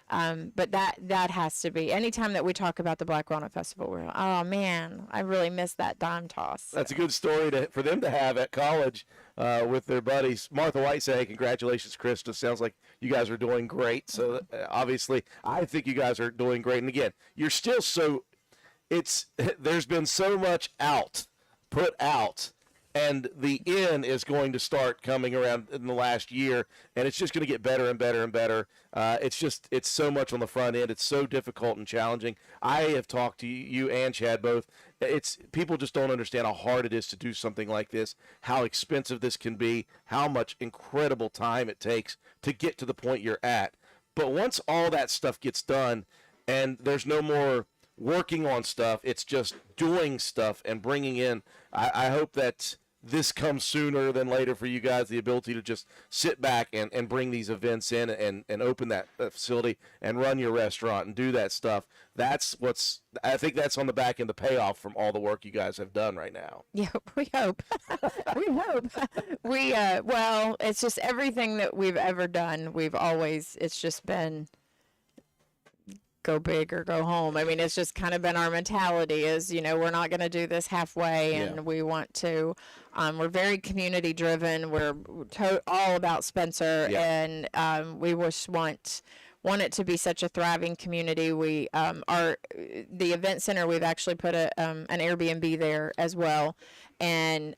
But that has to be, anytime that we talk about the Black Walnut Festival, we're like, oh man, I really miss that dime toss. That's a good story for them to have at college with their buddies. Martha White say, hey, congratulations, Krista. Sounds like you guys are doing great. So obviously, I think you guys are doing great. And again, you're still there's been so much put out. And the in is going to start coming around in the last year, and it's just going to get better and better and better. It's so much on the front end. It's so difficult and challenging. I have talked to you and Chad both. People just don't understand how hard it is to do something like this, how expensive this can be, how much incredible time it takes to get to the point you're at. But once all that stuff gets done and there's no more working on stuff, it's just doing stuff and bringing in, I hope that this comes sooner than later for you guys, the ability to just sit back and bring these events in and open that facility and run your restaurant and do that stuff. I think that's on the back end, the payoff from all the work you guys have done right now. Yeah, we hope. We hope. Well, it's just everything that we've ever done. It's just been go big or go home. I mean, it's just kind of been our mentality is, we're not going to do this halfway, and we want to, we're very community driven. We're all about Spencer, and we want it to be such a thriving community. We the event center, we've actually put an Airbnb there as well, and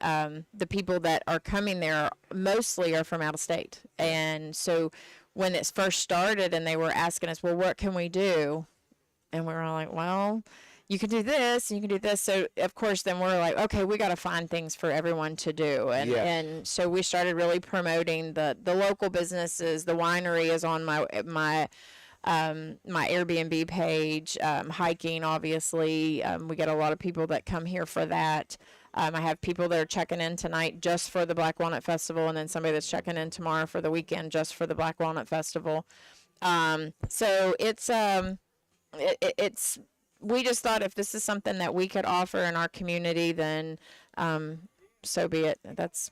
the people that are coming there mostly are from out of state, and so when it first started and they were asking us, well, what can we do? And we were all like, well, you can do this and you can do this. So of course, then we're like, okay, we got to find things for everyone to do. And so we started really promoting the local businesses. The winery is on my Airbnb page, hiking, obviously. We get a lot of people that come here for that. I have people that are checking in tonight just for the Black Walnut Festival, and then somebody that's checking in tomorrow for the weekend just for the Black Walnut Festival. So it's we just thought if this is something that we could offer in our community, then so be it.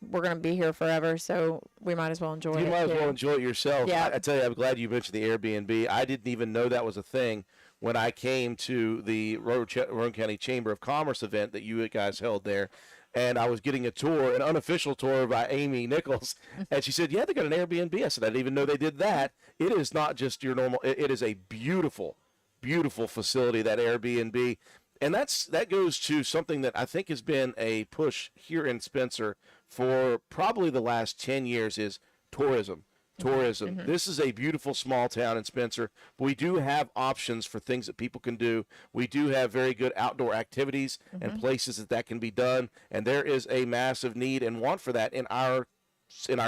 We're going to be here forever, so we might as well enjoy it. You might as well too. enjoy it yourself. Yeah. I tell you, I'm glad you mentioned the Airbnb. I didn't even know that was a thing when I came to the Roane County Chamber of Commerce event that you guys held there. And I was getting a tour, an unofficial tour by Amy Nichols. And she said, yeah, they got an Airbnb. I said, I didn't even know they did that. It is not just your normal, it is a beautiful, beautiful facility, that Airbnb. And that goes to something that I think has been a push here in Spencer for probably the last 10 years is tourism. Tourism. This is a beautiful small town in Spencer. But we do have options for things that people can do. We do have very good outdoor activities and places that can be done. And there is a massive need and want for that in our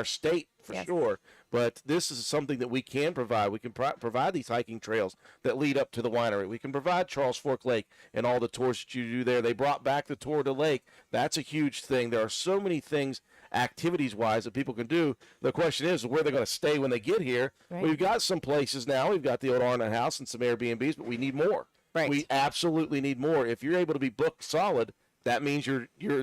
state for sure. But this is something that we can provide. We can provide these hiking trails that lead up to the winery. We can provide Charles Fork Lake and all the tours that you do there. They brought back the tour to lake. That's a huge thing. There are so many things activities-wise that people can do. The question is where they're going to stay when they get here. Right. We've got some places now. We've got the old Walnut House and some Airbnbs, but we need more. Right. We absolutely need more. If you're able to be booked solid, that means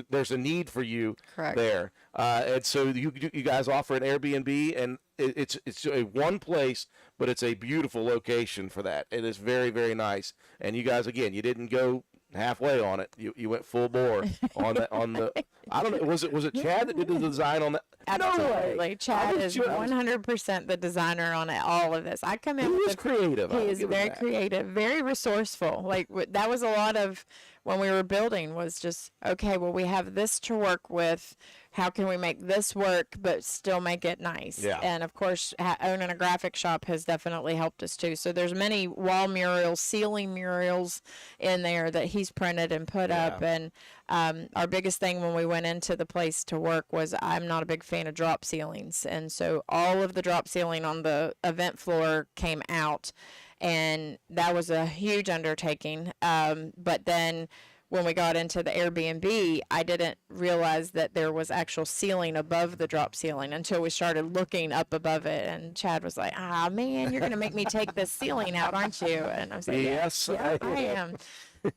there's a need for you there. And so you guys offer an Airbnb, and it's a one place, but it's a beautiful location for that. It is very, very nice. And you guys, again, you didn't go halfway on it. You went full bore on the I don't know, was it Chad that did the design on that? Absolutely. No, Chad is 100% the designer on all of this. I come in with creative. He is very creative, very resourceful. Like that was a lot of when we were building was just, okay, well, we have this to work with. How can we make this work but still make it nice? Yeah. And of course, owning a graphic shop has definitely helped us too. So there's many wall murals, ceiling murals in there that he's printed and put up. And our biggest thing when we went into the place to work was I'm not a big fan of drop ceilings. And so all of the drop ceiling on the event floor came out. And that was a huge undertaking. But then when we got into the Airbnb, I didn't realize that there was actual ceiling above the drop ceiling until we started looking up above it. And Chad was like, "Ah, man, you're going to make me take this ceiling out, aren't you?" And I was like, Yes, yeah, I am.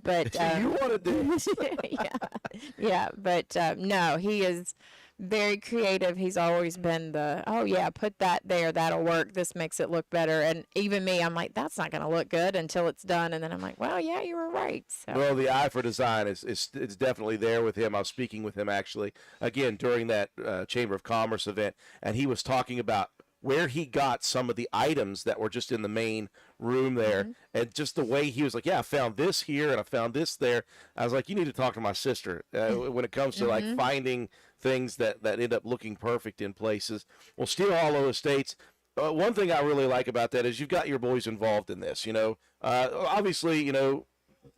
But you want to do yeah. But no, he is very creative. He's always been put that there, that'll work. This makes it look better. And even me, I'm like, that's not going to look good until it's done. And then I'm like, well, yeah, you were right. So. Well, the eye for design is definitely there with him. I was speaking with him actually again during that Chamber of Commerce event, and he was talking about where he got some of the items that were just in the main room there, and just the way he was like, yeah, I found this here and I found this there. I was like, you need to talk to my sister when it comes to like finding things that end up looking perfect in places. Well, Steel Hollow Estates, one thing I really like about that is you've got your boys involved in this. Obviously,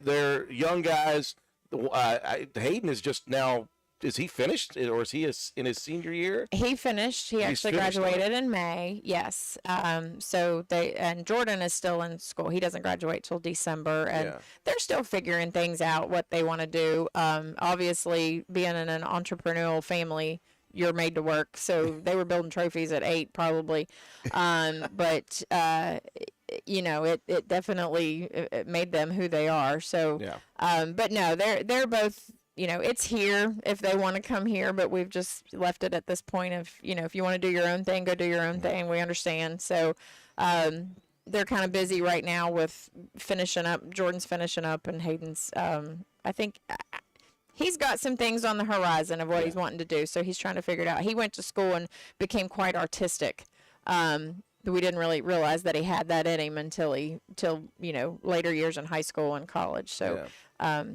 they're young guys. Hayden is just now. Is he finished, or is he in his senior year? He finished. He actually graduated in May. Yes. So and Jordan is still in school. He doesn't graduate till December, and they're still figuring things out what they want to do. Obviously, being in an entrepreneurial family, you're made to work. So they were building trophies at 8, probably. But it definitely it made them who they are. So, but no, they're both. It's here if they want to come here, but we've just left it at this point of, if you want to do your own thing, go do your own thing. We understand. So they're kind of busy right now with finishing up. Jordan's finishing up, and Hayden's, I think he's got some things on the horizon of what he's wanting to do. So he's trying to figure it out. He went to school and became quite artistic. We didn't really realize that he had that in him until later years in high school and college. So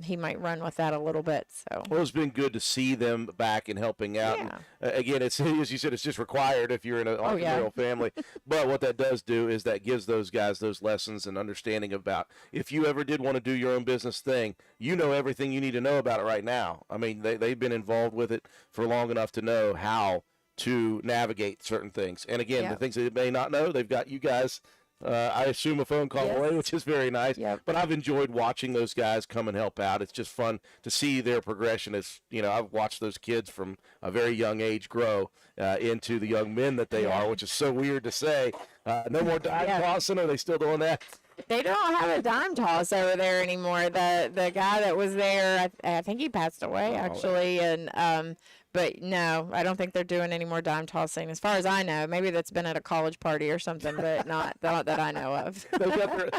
he might run with that a little bit. So well, it's been good to see them back and helping out. Yeah. And, again, it's as you said, it's just required if you're in an entrepreneurial family. But what that does do is that gives those guys those lessons and understanding about if you ever did want to do your own business thing, everything you need to know about it right now. I mean, they've been involved with it for long enough to know how to navigate certain things. And again, the things that they may not know, they've got you guys I assume a phone call Yes. away, which is very nice. Yep. But I've enjoyed watching those guys come and help out. It's just fun to see their progression. As I've watched those kids from a very young age grow into the young men that they are, which is so weird to say. No more dime tossing. Are they still doing that? They don't have a dime toss over there anymore. The guy that was there, I think he passed away actually, and but no, I don't think they're doing any more dime tossing, as far as I know. Maybe that's been at a college party or something, but not that I know of.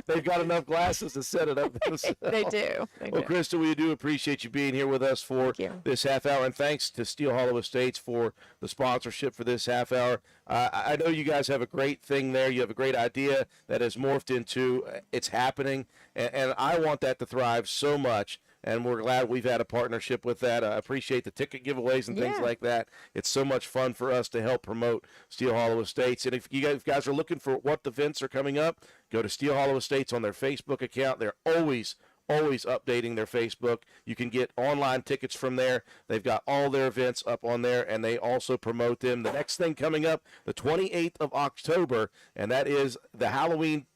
They've got enough glasses to set it up themselves. They do. Well, Krista, we do appreciate you being here with us for this half hour, and thanks to Steel Hollow Estates for the sponsorship for this half hour. I know you guys have a great thing there. You have a great idea that has morphed into it's happening, and I want that to thrive so much. And we're glad we've had a partnership with that. I appreciate the ticket giveaways and things like that. It's so much fun for us to help promote Steel Hollow Estates. And if you guys are looking for what events are coming up, go to Steel Hollow Estates on their Facebook account. They're always updating their Facebook. You can get online tickets from there. They've got all their events up on there, and they also promote them. The next thing coming up, the 28th of October, and that is the Halloween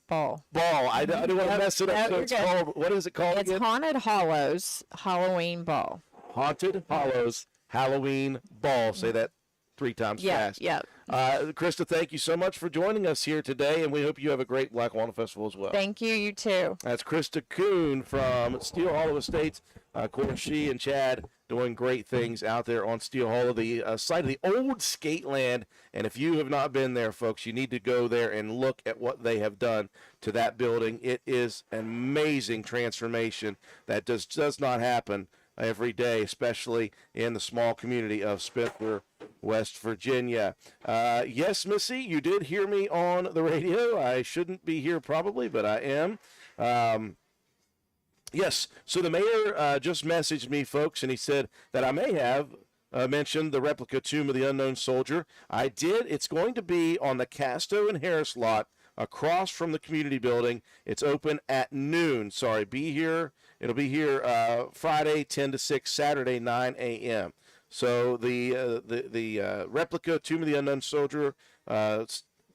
Ball. I don't want to mess it up. So it's called, what is it called It's again? Haunted Hollows Halloween Ball. Haunted Hollows Halloween Ball. Say that 3 times fast. Yeah. Krista, thank you so much for joining us here today, and we hope you have a great Black Walnut Festival as well. Thank you. You too. That's Krista Kuhn from Steel Hollow Estates. Of course, she and Chad doing great things out there on Steel Hollow, the site of the old Skateland. And if you have not been there, folks, you need to go there and look at what they have done to that building. It is an amazing transformation that does not happen every day, especially in the small community of Spencer, West Virginia. Yes, Missy, you did hear me on the radio. I shouldn't be here probably, but I am. Yes, so the mayor just messaged me, folks, and he said that I may have mentioned the replica tomb of the unknown soldier. I did. It's going to be on the Casto and Harris lot across from the community building. It's open at noon. Sorry, be here. It'll be here Friday 10 to 6, Saturday 9 a.m. So the replica tomb of the unknown soldier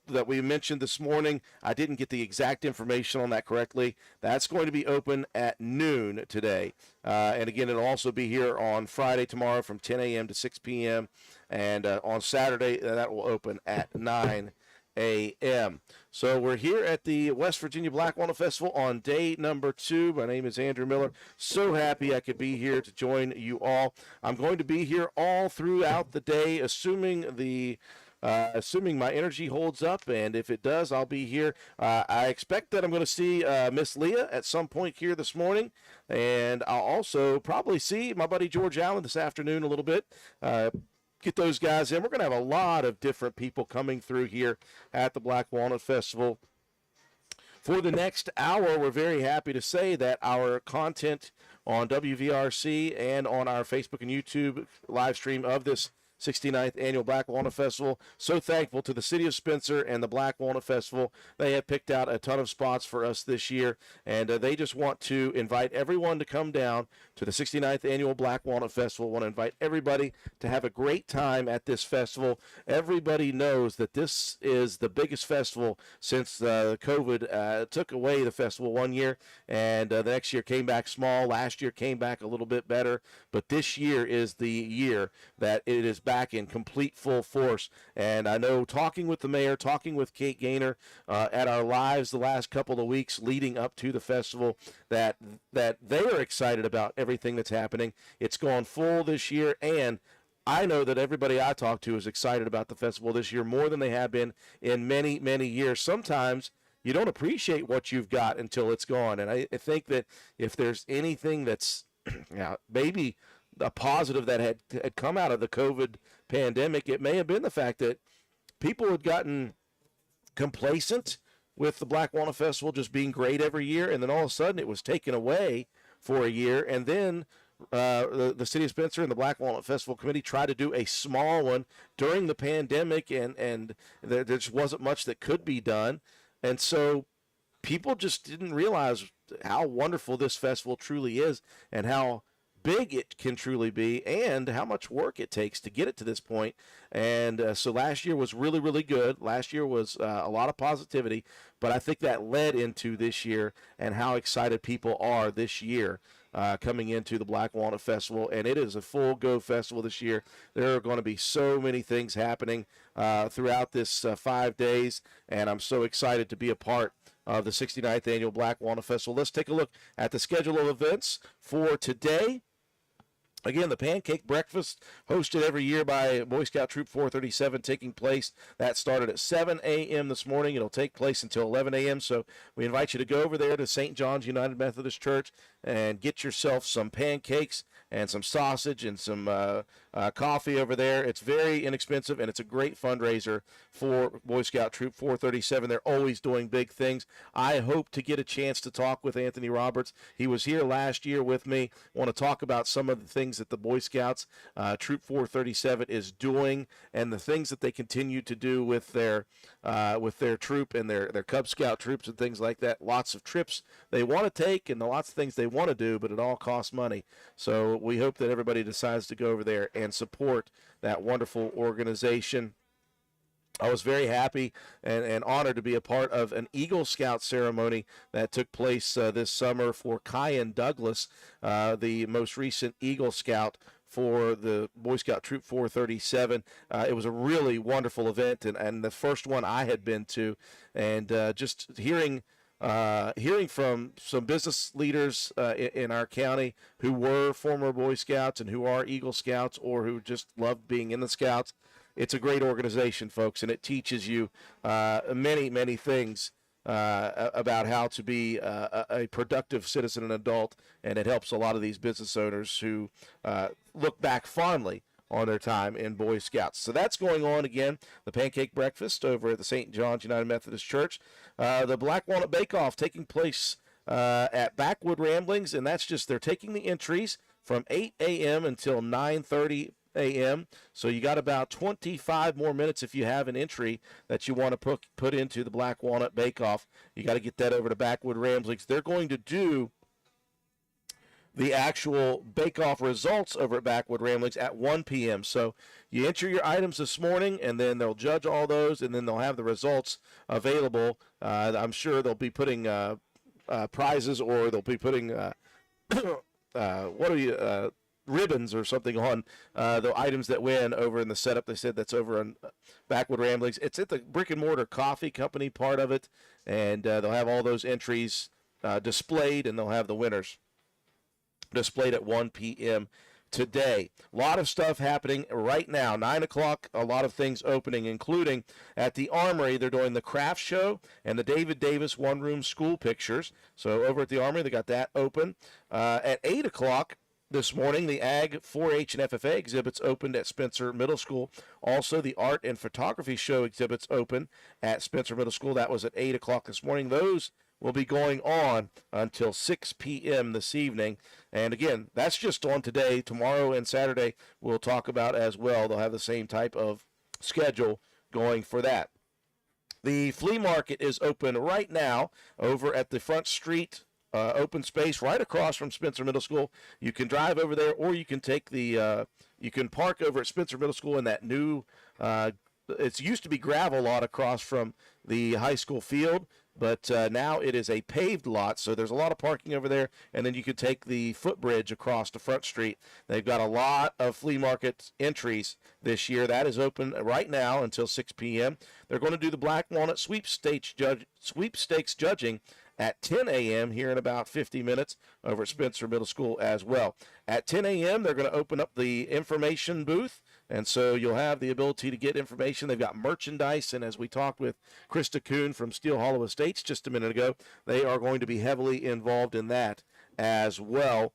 that we mentioned this morning, I didn't get the exact information on that correctly. That's going to be open at noon today. And again, it'll also be here on Friday tomorrow from 10 a.m. to 6 p.m. And on Saturday, that will open at 9 a.m. So we're here at the West Virginia Black Walnut Festival on day number 2. My name is Andrew Miller. So happy I could be here to join you all. I'm going to be here all throughout the day, assuming my energy holds up, and if it does, I'll be here. I expect that I'm going to see Miss Leah at some point here this morning, and I'll also probably see my buddy George Allen this afternoon a little bit. Get those guys in. We're going to have a lot of different people coming through here at the Black Walnut Festival. For the next hour, we're very happy to say that our content on WVRC and on our Facebook and YouTube live stream of this 69th Annual Black Walnut Festival. So thankful to the City of Spencer and the Black Walnut Festival. They have picked out a ton of spots for us this year, and they just want to invite everyone to come down to the 69th Annual Black Walnut Festival. Want to invite everybody to have a great time at this festival. Everybody knows that this is the biggest festival since COVID took away the festival one year, and the next year came back small. Last year came back a little bit better, but this year is the year that it is back in complete full force. And I know, talking with the mayor, talking with Kate Gaynor at our lives the last couple of weeks leading up to the festival, that they are excited about everything that's happening. It's gone full this year, and I know that everybody I talk to is excited about the festival this year more than they have been in many, many years. Sometimes you don't appreciate what you've got until it's gone, and I think that if there's anything that's maybe a positive that had come out of the COVID pandemic, it may have been the fact that people had gotten complacent with the Black Walnut Festival just being great every year, and then all of a sudden it was taken away for a year, and then the City of Spencer and the Black Walnut Festival Committee tried to do a small one during the pandemic, and there just wasn't much that could be done, and so people just didn't realize how wonderful this festival truly is and how big it can truly be and how much work it takes to get it to this point. And so last year was really, really good. Last year was a lot of positivity, but I think that led into this year and how excited people are this year coming into the Black Walnut Festival. And it is a full go festival this year. There are going to be so many things happening throughout this 5 days, and I'm so excited to be a part of the 69th Annual Black Walnut Festival. Let's take a look at the schedule of events for today. Again, the pancake breakfast hosted every year by Boy Scout Troop 437 taking place. That started at 7 a.m. this morning. It'll take place until 11 a.m. So we invite you to go over there to St. John's United Methodist Church and get yourself some pancakes and some sausage and some coffee over there. It's very inexpensive, and it's a great fundraiser for Boy Scout Troop 437. They're always doing big things. I hope to get a chance to talk with Anthony Roberts. He was here last year with me. I want to talk about some of the things that the Boy Scouts Troop 437 is doing and the things that they continue to do with their troop and their Cub Scout troops and things like that. Lots of trips they want to take and lots of things they want to do, but it all costs money. So we hope that everybody decides to go over there and support that wonderful organization. I was very happy and honored to be a part of an Eagle Scout ceremony that took place this summer for Kyan Douglas, the most recent Eagle Scout for the Boy Scout Troop 437. It was a really wonderful event and the first one I had been to, and just hearing from some business leaders in our county who were former Boy Scouts and who are Eagle Scouts or who just love being in the Scouts. It's a great organization, folks, and it teaches you many, many things about how to be a productive citizen and adult, and it helps a lot of these business owners who look back fondly on their time in Boy Scouts. So that's going on again, the pancake breakfast over at the St. John's United Methodist Church. The Black Walnut Bake-Off taking place at Backwood Ramblings, and that's just they're taking the entries from 8 a.m. until 9:30 a.m. So you got about 25 more minutes if you have an entry that you want to put into the Black Walnut Bake-Off. You got to get that over to Backwood Ramblings. They're going to do the actual bake-off results over at Backwood Ramblings at 1 p.m. So you enter your items this morning, and then they'll judge all those, and then they'll have the results available. I'm sure they'll be putting prizes, or they'll be putting ribbons or something on the items that win over in the setup. They said that's over on Backwood Ramblings. It's at the Brick and Mortar Coffee Company part of it, and they'll have all those entries displayed, and they'll have the winners displayed at 1 p.m. today. A lot of stuff happening right now. 9 o'clock, a lot of things opening, including at the Armory. They're doing the craft show and the David Davis one-room school pictures. So over at the Armory, they got that open. At 8 o'clock, this morning, the Ag, 4-H, and FFA exhibits opened at Spencer Middle School. Also, the Art and Photography Show exhibits open at Spencer Middle School. That was at 8 o'clock this morning. Those will be going on until 6 p.m. this evening. And again, that's just on today. Tomorrow and Saturday we'll talk about as well. They'll have the same type of schedule going for that. The flea market is open right now over at the Front Street open space right across from Spencer Middle School. You can drive over there, or you can take you can park over at Spencer Middle School in that new, it used to be gravel lot across from the high school field, but now it is a paved lot, so there's a lot of parking over there, and then you can take the footbridge across to Front Street. They've got a lot of flea market entries this year. That is open right now until 6 p.m. They're going to do the Black Walnut sweepstakes judging at 10 a.m. here in about 50 minutes over at Spencer Middle School as well. At 10 a.m., they're going to open up the information booth, and so you'll have the ability to get information. They've got merchandise, and as we talked with Krista Kuhn from Steel Hollow Estates just a minute ago, they are going to be heavily involved in that as well.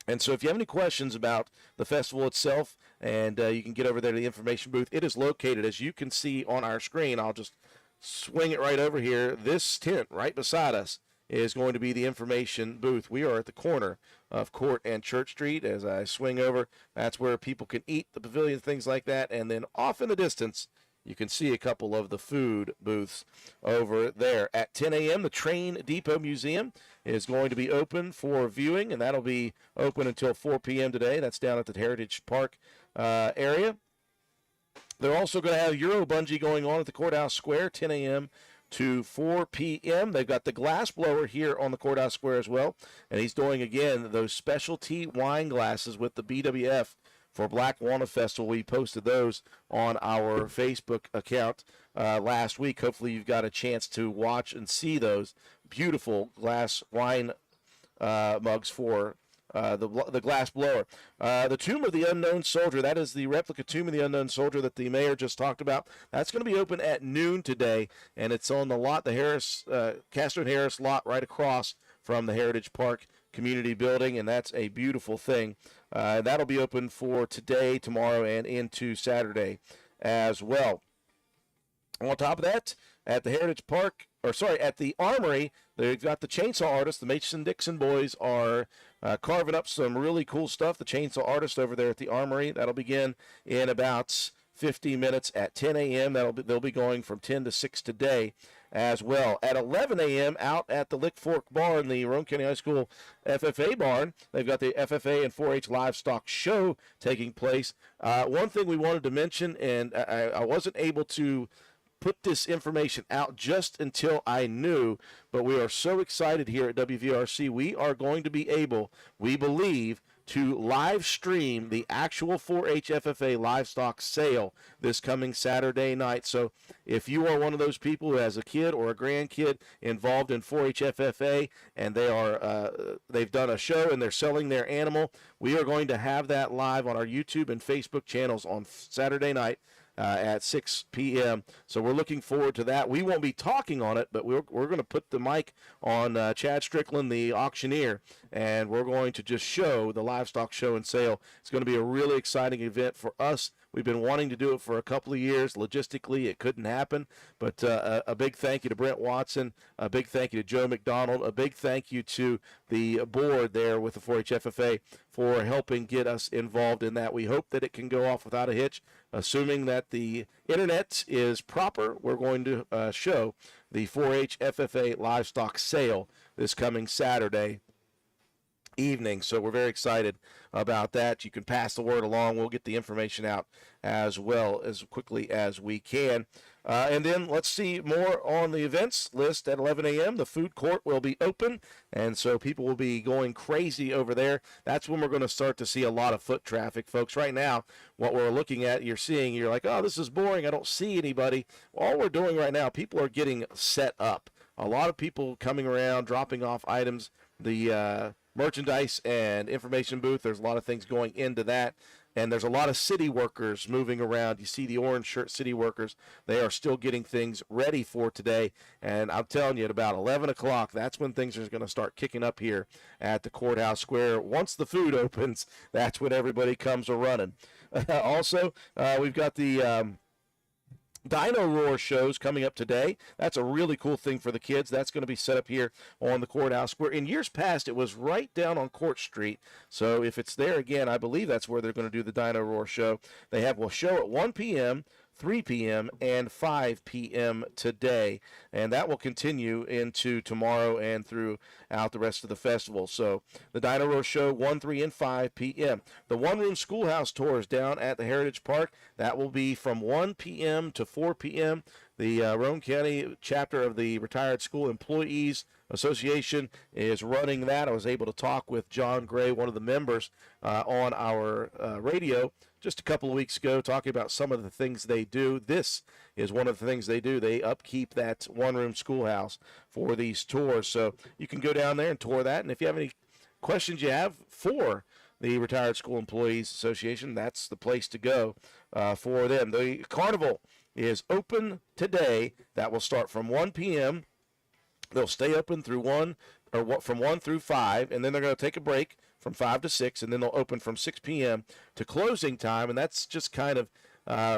And so if you have any questions about the festival itself, and you can get over there to the information booth, it is located, as you can see on our screen. I'll just swing it right over here. This tent right beside us is going to be the information booth. We are at the corner of Court and Church Street. As I swing over, that's where people can eat, the pavilion, things like that. And then off in the distance you can see a couple of the food booths over there. At 10 a.m., the Train Depot Museum is going to be open for viewing, and that'll be open until 4 p.m. today. That's down at the Heritage Park area. They're also going to have Euro Bungee going on at the Courthouse Square, 10 a.m. to 4 p.m. They've got the glass blower here on the Courthouse Square as well, and he's doing, again, those specialty wine glasses with the BWF for Black Walnut Festival. We posted those on our Facebook account last week. Hopefully you've got a chance to watch and see those beautiful glass wine mugs for the glass blower. The Tomb of the Unknown Soldier, that is the replica Tomb of the Unknown Soldier that the mayor just talked about. That's going to be open at noon today, and it's on the lot, the Harris, Castro and Harris lot right across from the Heritage Park Community Building, and that's a beautiful thing. That'll be open for today, tomorrow, and into Saturday as well. On top of that, at the Heritage Park, at the Armory, they've got the chainsaw artists. The Mason-Dixon boys are carving up some really cool stuff. The chainsaw artist over there at the Armory, that'll begin in about 50 minutes at 10 a.m. They'll be going from 10 to 6 today as well. At 11 a.m. out at the Lick Fork Barn, the Roane County High School FFA barn, they've got the FFA and 4-H livestock show taking place. One thing we wanted to mention, and I wasn't able to put this information out just until I knew, but we are so excited here at WVRC. We are going to be able, we believe, to live stream the actual 4-H FFA livestock sale this coming Saturday night. So if you are one of those people who has a kid or a grandkid involved in 4-H FFA and they've done a show and they're selling their animal, we are going to have that live on our YouTube and Facebook channels on Saturday night at 6 p.m. So we're looking forward to that. We won't be talking on it, but we're going to put the mic on Chad Strickland, the auctioneer, and we're going to just show the livestock show and sale. It's going to be a really exciting event for us. We've been wanting to do it for a couple of years. Logistically, it couldn't happen, but a big thank you to Brent Watson, a big thank you to Joe McDonald, a big thank you to the board there with the 4-H FFA for helping get us involved in that. We hope that it can go off without a hitch. Assuming that the internet is proper, we're going to show the 4-H FFA livestock sale this coming Saturday evening. So we're very excited about that. You can pass the word along. We'll get the information out as well as quickly as we can. And then let's see more on the events list at 11 a.m. The food court will be open, and so people will be going crazy over there. That's when we're going to start to see a lot of foot traffic, folks. Right now, what we're looking at, you're like, oh, this is boring. I don't see anybody. All we're doing right now, people are getting set up. A lot of people coming around, dropping off items. The merchandise and information booth, there's a lot of things going into that. And there's a lot of city workers moving around. You see the orange shirt city workers. They are still getting things ready for today. And I'm telling you, at about 11 o'clock, that's when things are going to start kicking up here at the Courthouse Square. Once the food opens, that's when everybody comes a-running. Also, we've got the Dino Roar shows coming up today. That's a really cool thing for the kids. That's going to be set up here on the Courthouse Square. In years past, it was right down on Court Street. So if it's there again, I believe that's where they're going to do the Dino Roar show. They have a show at 1 p.m., 3 p.m., and 5 p.m. today. And that will continue into tomorrow and throughout the rest of the festival. So the Dino Roar show, 1, 3, and 5 p.m. The one-room schoolhouse tours down at the Heritage Park, that will be from 1 p.m. to 4 p.m. The Roane County chapter of the Retired School Employees Association is running that. I was able to talk with John Gray, one of the members, on our radio just a couple of weeks ago, talking about some of the things they do. This is one of the things they do. They upkeep that one-room schoolhouse for these tours. So you can go down there and tour that. And if you have any questions you have for the Retired School Employees Association, that's the place to go for them. The carnival is open today. That will start from 1 p.m. They'll stay open through from 1 through 5, and then they're going to take a break from 5 to 6, and then they'll open from 6 p.m. to closing time, and that's just kind of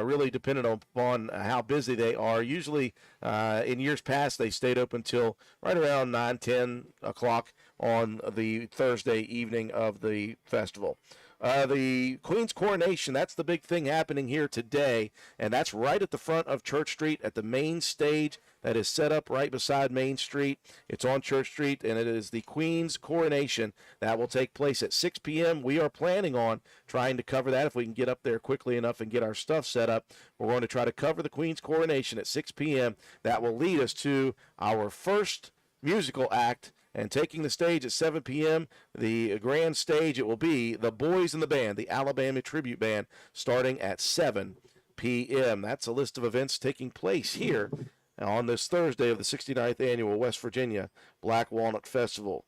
really dependent upon how busy they are. Usually, in years past, they stayed open till right around 9, 10 o'clock on the Thursday evening of the festival. The Queen's coronation, that's the big thing happening here today, and that's right at the front of Church Street at the main stage that is set up right beside Main Street. It's on Church Street, and it is the Queen's coronation that will take place at 6 p.m. We are planning on trying to cover that if we can get up there quickly enough and get our stuff set up. We're going to try to cover the Queen's coronation at 6 p.m. That will lead us to our first musical act. And taking the stage at 7 p.m., the grand stage, it will be the Boys in the Band, the Alabama Tribute Band, starting at 7 p.m. That's a list of events taking place here on this Thursday of the 69th Annual West Virginia Black Walnut Festival.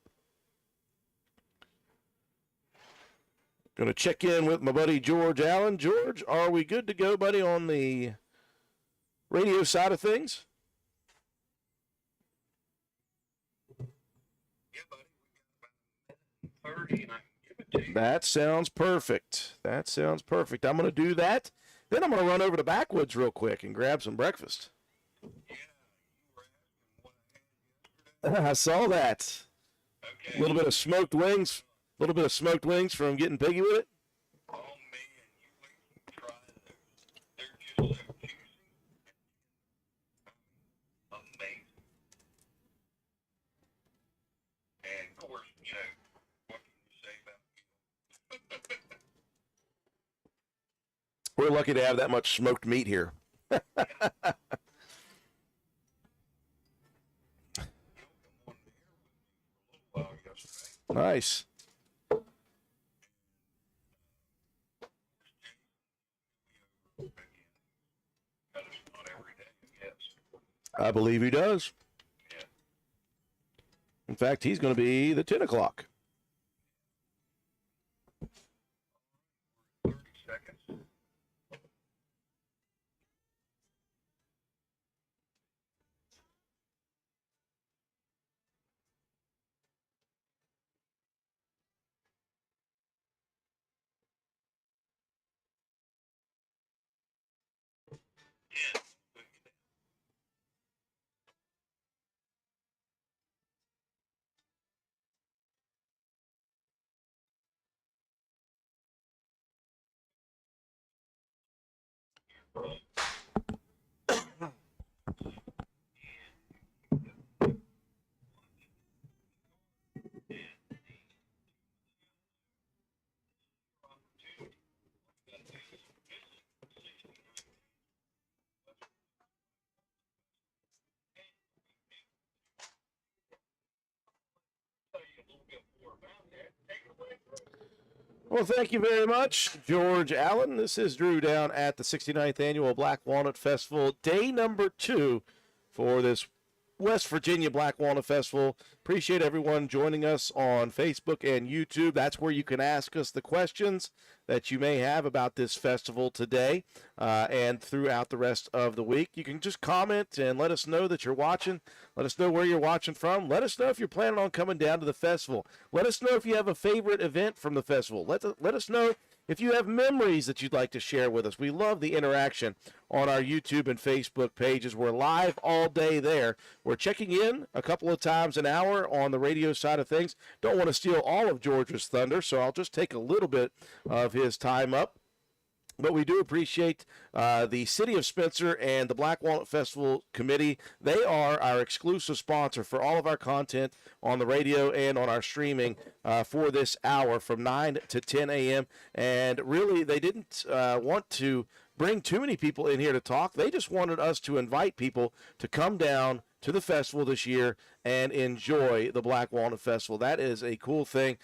Going to check in with my buddy George Allen. George, are we good to go, buddy, on the radio side of things? That sounds perfect. That sounds perfect. I'm going to do that. Then I'm going to run over to Backwoods real quick and grab some breakfast. I saw that. A little bit of smoked wings. A little bit of smoked wings from Getting Piggy with It. Oh, man, you wait and try those. They're just so juicy. Amazing. And, of course, you know, what can you say about We're lucky to have that much smoked meat here. Nice. I believe he does. In fact, he's going to be the 10 o'clock. 30 seconds. Well, thank you very much, George Allen. This is Drew down at the 69th Annual Black Walnut Festival, day number 2 for this West Virginia Black Walnut Festival. Appreciate everyone joining us on Facebook and YouTube. That's where you can ask us the questions that you may have about this festival today and throughout the rest of the week. You can just comment and let us know that you're watching. Let us know where you're watching from. Let us know if you're planning on coming down to the festival. Let us know if you have a favorite event from the festival. Let us know if you have memories that you'd like to share with us. We love the interaction on our YouTube and Facebook pages. We're live all day there. We're checking in a couple of times an hour on the radio side of things. Don't want to steal all of George's thunder, so I'll just take a little bit of his time up. But we do appreciate the City of Spencer and the Black Walnut Festival Committee. They are our exclusive sponsor for all of our content on the radio and on our streaming for this hour from 9 to 10 a.m. And really, they didn't want to bring too many people in here to talk. They just wanted us to invite people to come down to the festival this year and enjoy the Black Walnut Festival. That is a cool thing.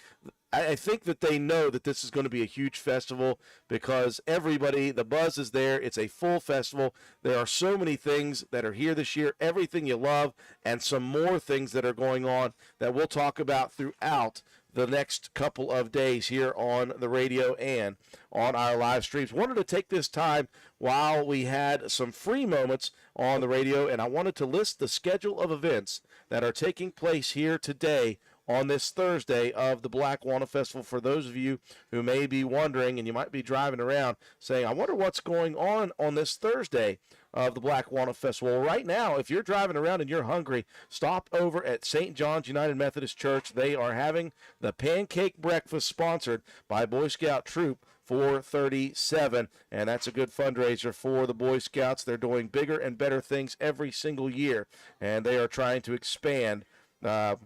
I think that they know that this is going to be a huge festival because everybody, the buzz is there. It's a full festival. There are so many things that are here this year, everything you love, and some more things that are going on that we'll talk about throughout the next couple of days here on the radio and on our live streams. Wanted to take this time while we had some free moments on the radio, and I wanted to list the schedule of events that are taking place here today on this Thursday of the Black Walnut Festival. For those of you who may be wondering, and you might be driving around saying, I wonder what's going on this Thursday of the Black Walnut Festival. Well, right now, if you're driving around and you're hungry, stop over at St. John's United Methodist Church. They are having the pancake breakfast sponsored by Boy Scout Troop 437, and that's a good fundraiser for the Boy Scouts. They're doing bigger and better things every single year, and they are trying to expand the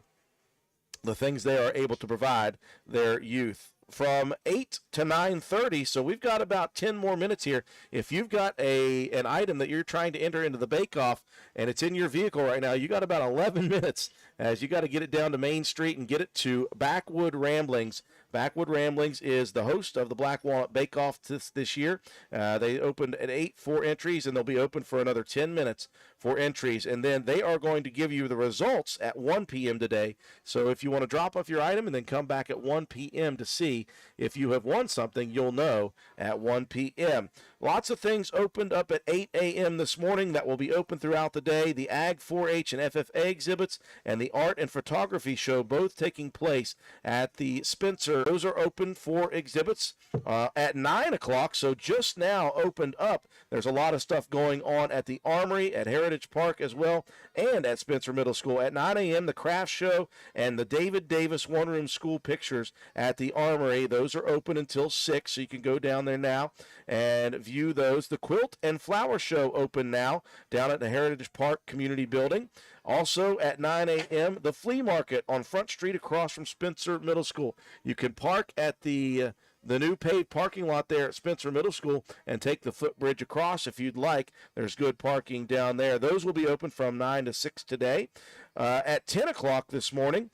things they are able to provide their youth. From 8 to 9:30, so we've got about 10 more minutes here. If you've got an item that you're trying to enter into the bake-off and it's in your vehicle right now, you got about 11 minutes as you got to get it down to Main Street and get it to Backwood Ramblings. Backwood Ramblings is the host of the Black Walnut Bake Off this year. They opened at 8 for entries, and they'll be open for another 10 minutes for entries. And then they are going to give you the results at 1 p.m. today. So if you want to drop off your item and then come back at 1 p.m. to see if you have won something, you'll know at 1 p.m. Lots of things opened up at 8 a.m. this morning that will be open throughout the day. The Ag 4-H and FFA exhibits and the Art and Photography show both taking place at the Spencer. Those are open for exhibits at 9 o'clock, so just now opened up. There's a lot of stuff going on at the Armory, at Heritage Park as well, and at Spencer Middle School. At 9 a.m., the Craft Show and the David Davis One-Room School Pictures at the Armory. Those are open until 6, so you can go down there now and view those. The Quilt and Flower Show open now down at the Heritage Park Community Building. Also at 9 a.m., the Flea Market on Front Street across from Spencer Middle School. You can park at the new paid parking lot there at Spencer Middle School and take the footbridge across if you'd like. There's good parking down there. Those will be open from 9 to 6 today. At 10 o'clock this morning,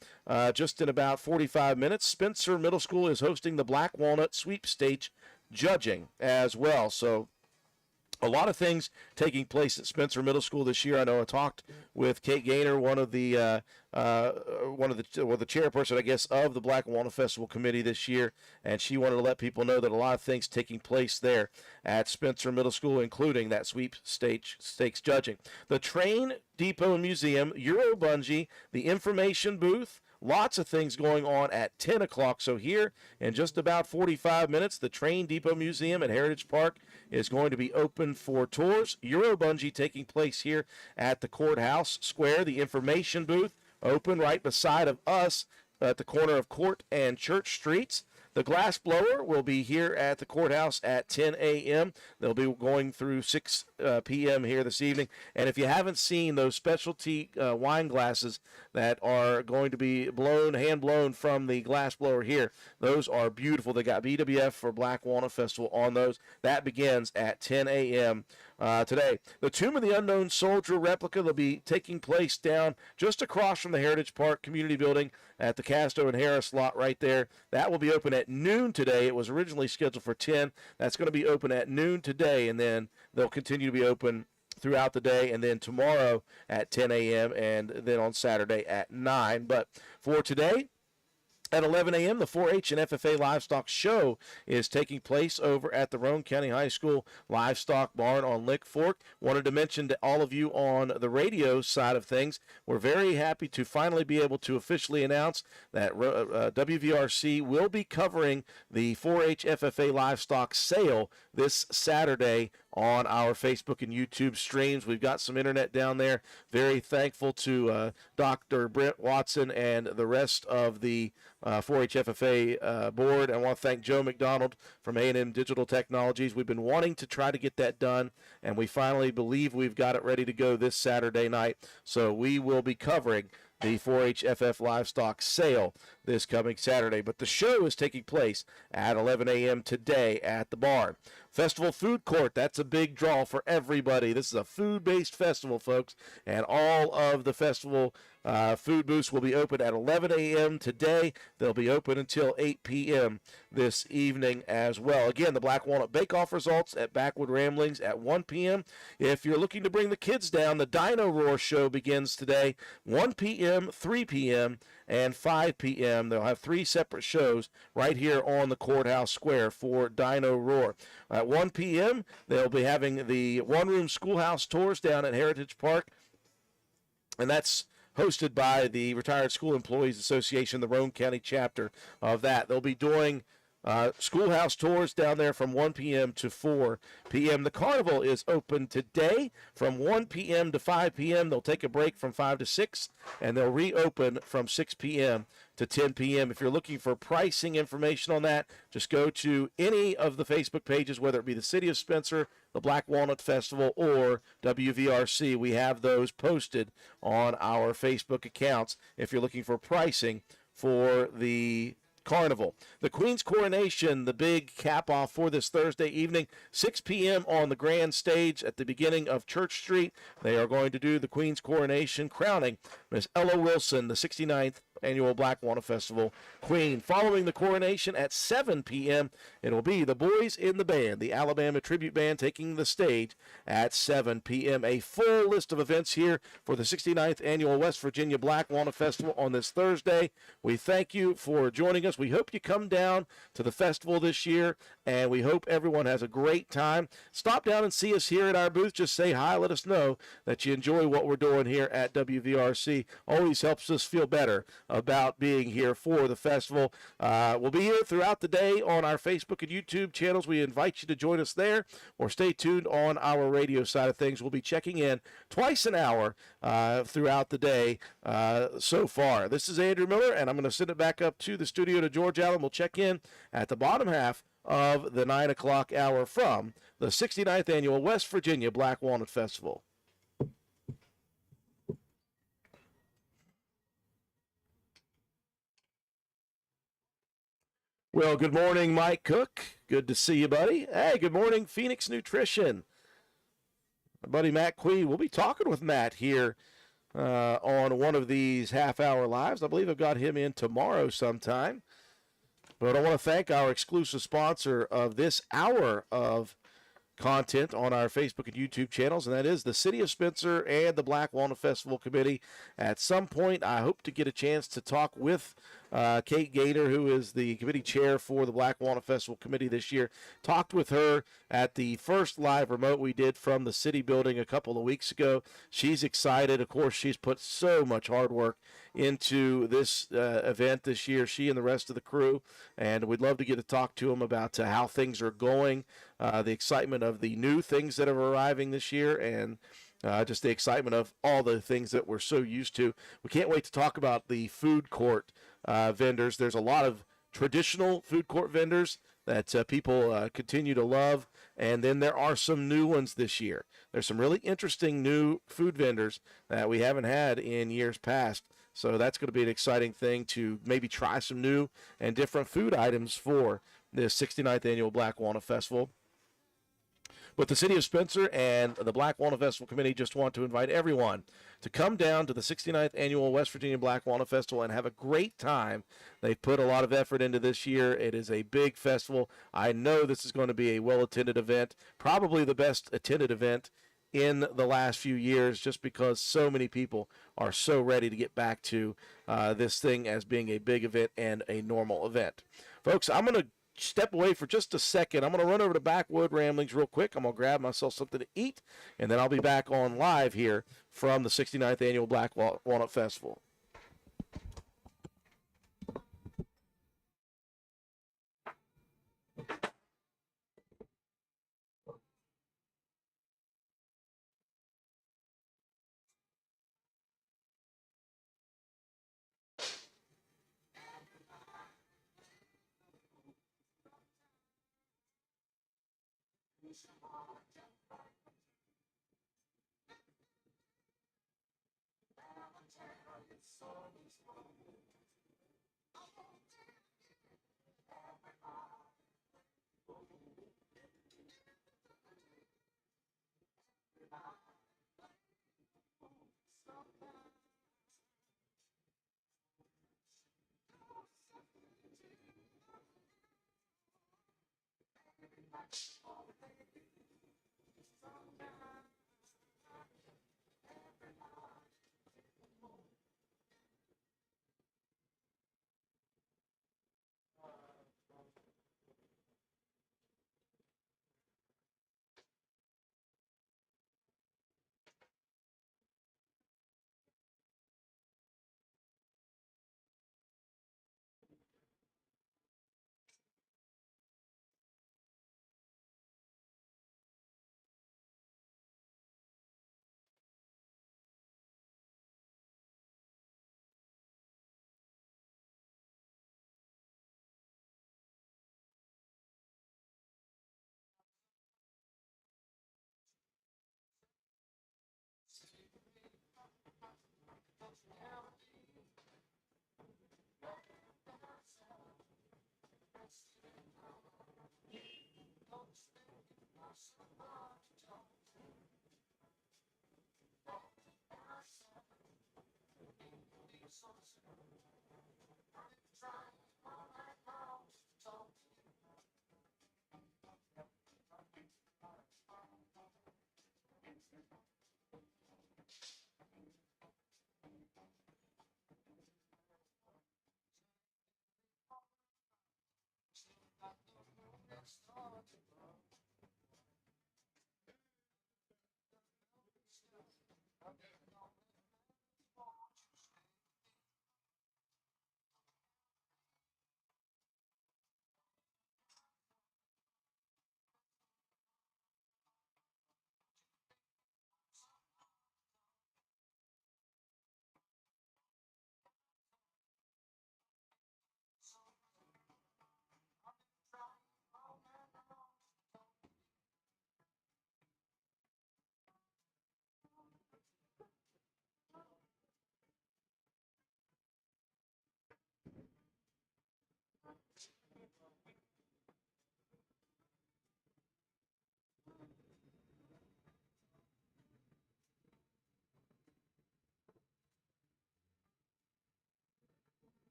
just in about 45 minutes, Spencer Middle School is hosting the Black Walnut Sweepstakes judging as well. So a lot of things taking place at Spencer Middle School this year. I know I talked with Kate Gaynor, one of the chairperson, I guess, of the Black Walnut Festival Committee this year, and she wanted to let people know that a lot of things taking place there at Spencer Middle School, including that sweepstakes judging. The Train Depot and Museum, Euro Bungee, the information booth. Lots of things going on at 10 o'clock. So here in just about 45 minutes, the Train Depot Museum at Heritage Park is going to be open for tours. Euro Bungee taking place here at the Courthouse Square. The information booth open right beside of us at the corner of Court and Church Streets. The glass blower will be here at the courthouse at 10 a.m. They'll be going through 6 p.m. here this evening. And if you haven't seen those specialty wine glasses that are going to be hand blown from the glass blower here, those are beautiful. They got BWF for Black Walnut Festival on those. That begins at 10 a.m. Today. The Tomb of the Unknown Soldier replica will be taking place down just across from the Heritage Park Community Building at the Casto and Harris lot right there. That will be open at noon today. It was originally scheduled for 10. That's going to be open at noon today, and then they'll continue to be open throughout the day, and then tomorrow at 10 a.m., and then on Saturday at 9. But for today, at 11 a.m., the 4-H and FFA Livestock Show is taking place over at the Roane County High School Livestock Barn on Lick Fork. Wanted to mention to all of you on the radio side of things, we're very happy to finally be able to officially announce that WVRC will be covering the 4-H FFA Livestock Sale this Saturday on our Facebook and YouTube streams. We've got some internet down there. Very thankful to Dr. Brent Watson and the rest of the 4-H FFA board. I want to thank Joe McDonald from A&M Digital Technologies. We've been wanting to try to get that done, and we finally believe we've got it ready to go this Saturday night. So we will be covering the 4-H FF Livestock Sale this coming Saturday. But the show is taking place at 11 a.m. today at the barn. Festival Food Court, that's a big draw for everybody. This is a food-based festival, folks, and all of the festival food booths will be open at 11 a.m. today. They'll be open until 8 p.m. this evening as well. Again, the Black Walnut Bake-Off results at Backwood Ramblings at 1 p.m. If you're looking to bring the kids down, the Dino Roar show begins today, 1 p.m., 3 p.m., and 5 p.m. They'll have 3 separate shows right here on the Courthouse Square for Dino Roar. At 1 p.m., they'll be having the one-room schoolhouse tours down at Heritage Park, and that's hosted by the Retired School Employees Association, the Roane County chapter of that. They'll be doing schoolhouse tours down there from 1 p.m. to 4 p.m. The carnival is open today from 1 p.m. to 5 p.m. They'll take a break from 5 to 6, and they'll reopen from 6 p.m. to 10 p.m. If you're looking for pricing information on that, just go to any of the Facebook pages, whether it be the City of Spencer, the Black Walnut Festival, or WVRC. We have those posted on our Facebook accounts if you're looking for pricing for the carnival. The Queen's Coronation, the big cap off for this Thursday evening, 6 p.m. on the grand stage at the beginning of Church Street. They are going to do the Queen's Coronation, crowning Miss Ella Wilson, the 69th annual Black Walnut Festival Queen. Following the coronation at 7 p.m., it will be the Boys in the Band, the Alabama Tribute Band, taking the stage at 7 p.m. A full list of events here for the 69th annual West Virginia Black Walnut Festival on this Thursday. We thank you for joining us. We hope you come down to the festival this year, and we hope everyone has a great time. Stop down and see us here at our booth. Just say hi. Let us know that you enjoy what we're doing here at WVRC. Always helps us feel better about being here for the festival. We'll be here throughout the day on our Facebook and YouTube channels. We invite you to join us there, or stay tuned on our radio side of things. We'll be checking in twice an hour throughout the day so far. This is Andrew Miller, and I'm going to send it back up to the studio to George Allen. We'll check in at the bottom half of the 9 o'clock hour from the 69th annual West Virginia Black Walnut Festival. Well, good morning, Mike Cook. Good to see you, buddy. Hey, good morning, Phoenix Nutrition. My buddy Matt Queen. We'll be talking with Matt here on one of these half-hour lives. I believe I've got him in tomorrow sometime. But I want to thank our exclusive sponsor of this hour of content on our Facebook and YouTube channels, and that is the City of Spencer and the Black Walnut Festival Committee. At some point, I hope to get a chance to talk with Kate Gaynor, who is the committee chair for the Black Walnut Festival Committee this year. Talked with her at the first live remote we did from the city building a couple of weeks ago. She's excited. Of course, she's put so much hard work into this event this year, she and the rest of the crew, and we'd love to get to talk to them about how things are going, the excitement of the new things that are arriving this year, and just the excitement of all the things that we're so used to. We can't wait to talk about the food court vendors. There's a lot of traditional food court vendors that people continue to love, and then there are some new ones this year. There's some really interesting new food vendors that we haven't had in years past. So that's going to be an exciting thing to maybe try some new and different food items for this 69th annual Black Walnut Festival. But the City of Spencer and the Black Walnut Festival Committee just want to invite everyone to come down to the 69th annual West Virginia Black Walnut Festival and have a great time. They've put a lot of effort into this year. It is a big festival. I know this is going to be a well-attended event, probably the best attended event in the last few years, just because so many people are so ready to get back to this thing as being a big event and a normal event. Folks, I'm going to step away for just a second. I'm going to run over to Backwood Ramblings real quick. I'm going to grab myself something to eat, and then I'll be back on live here from the 69th annual Black Walnut Festival.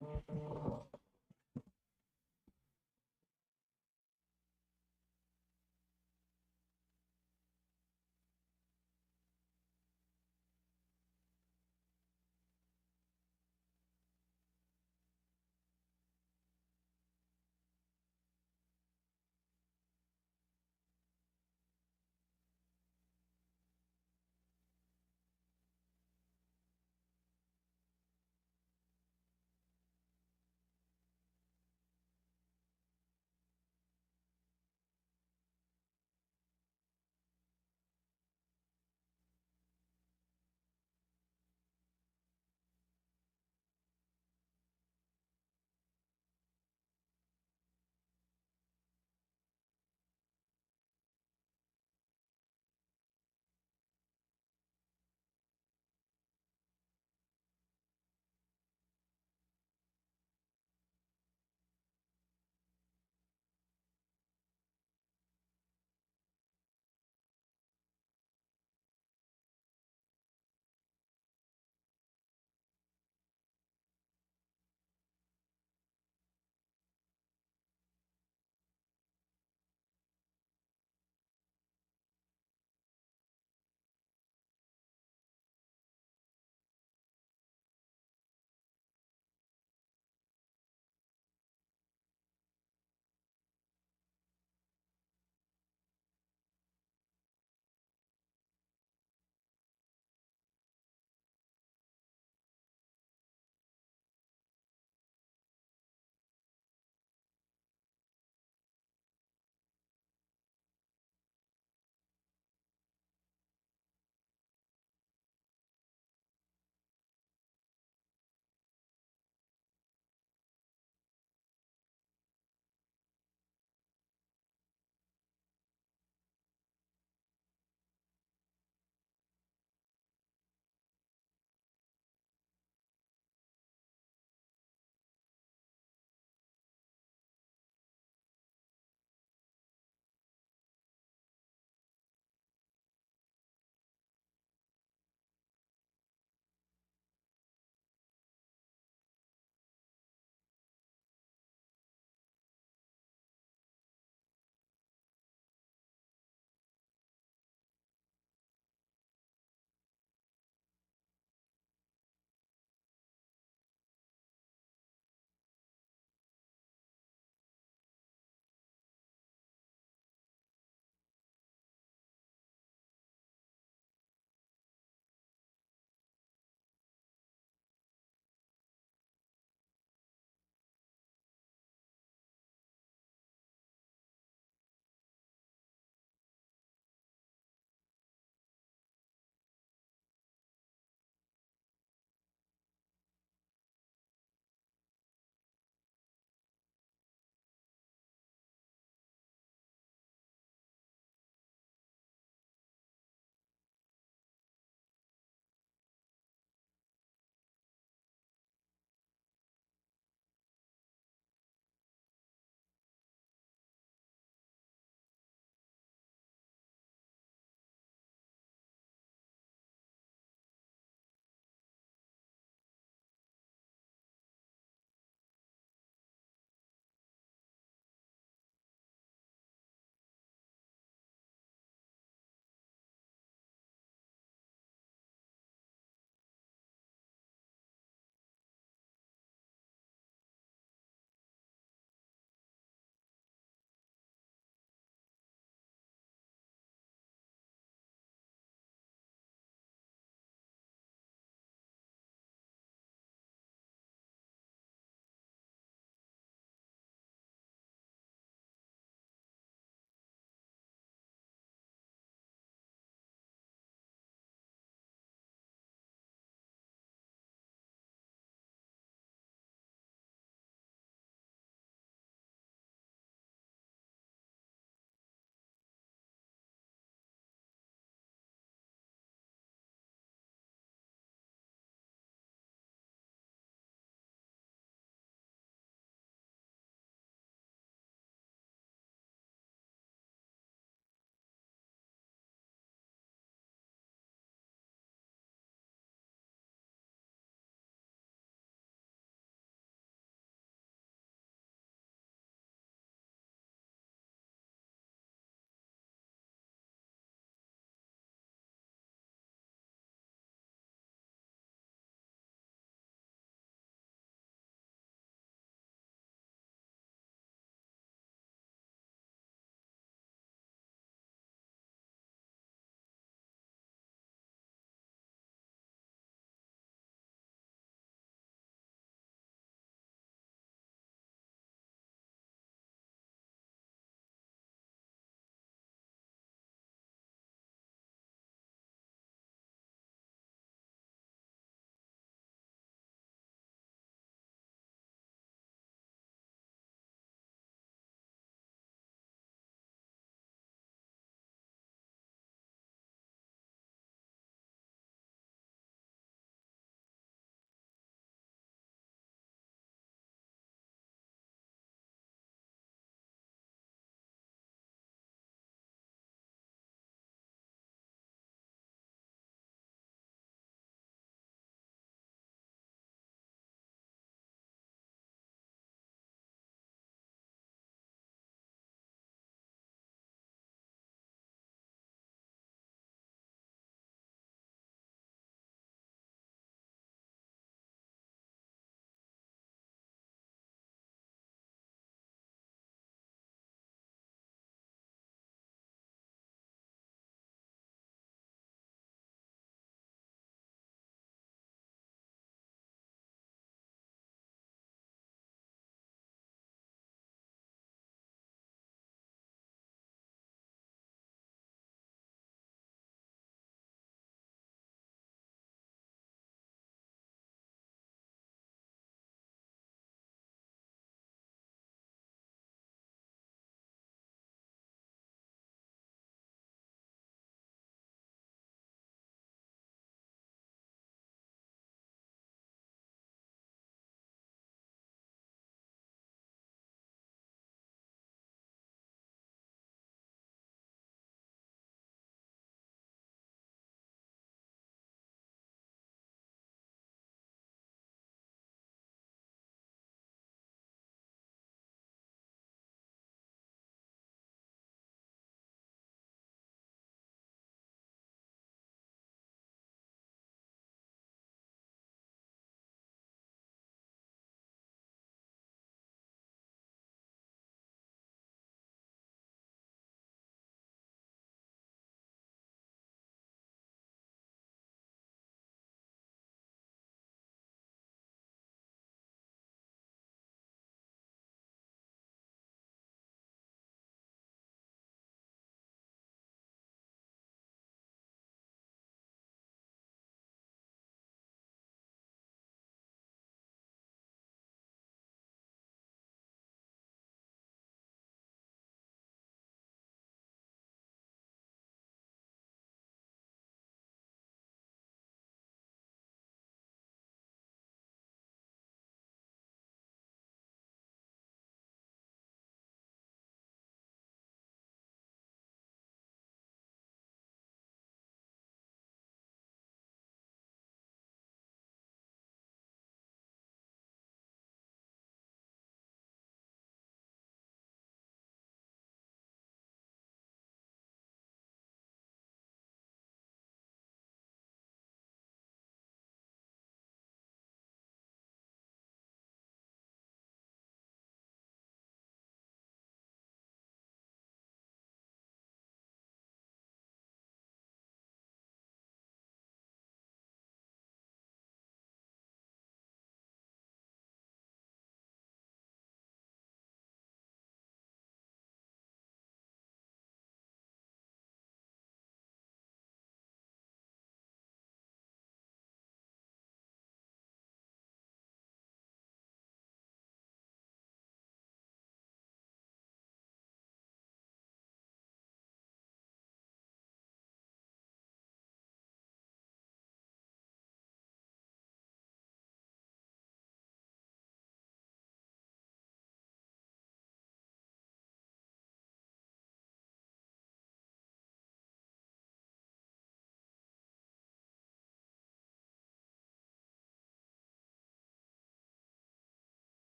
Thank you.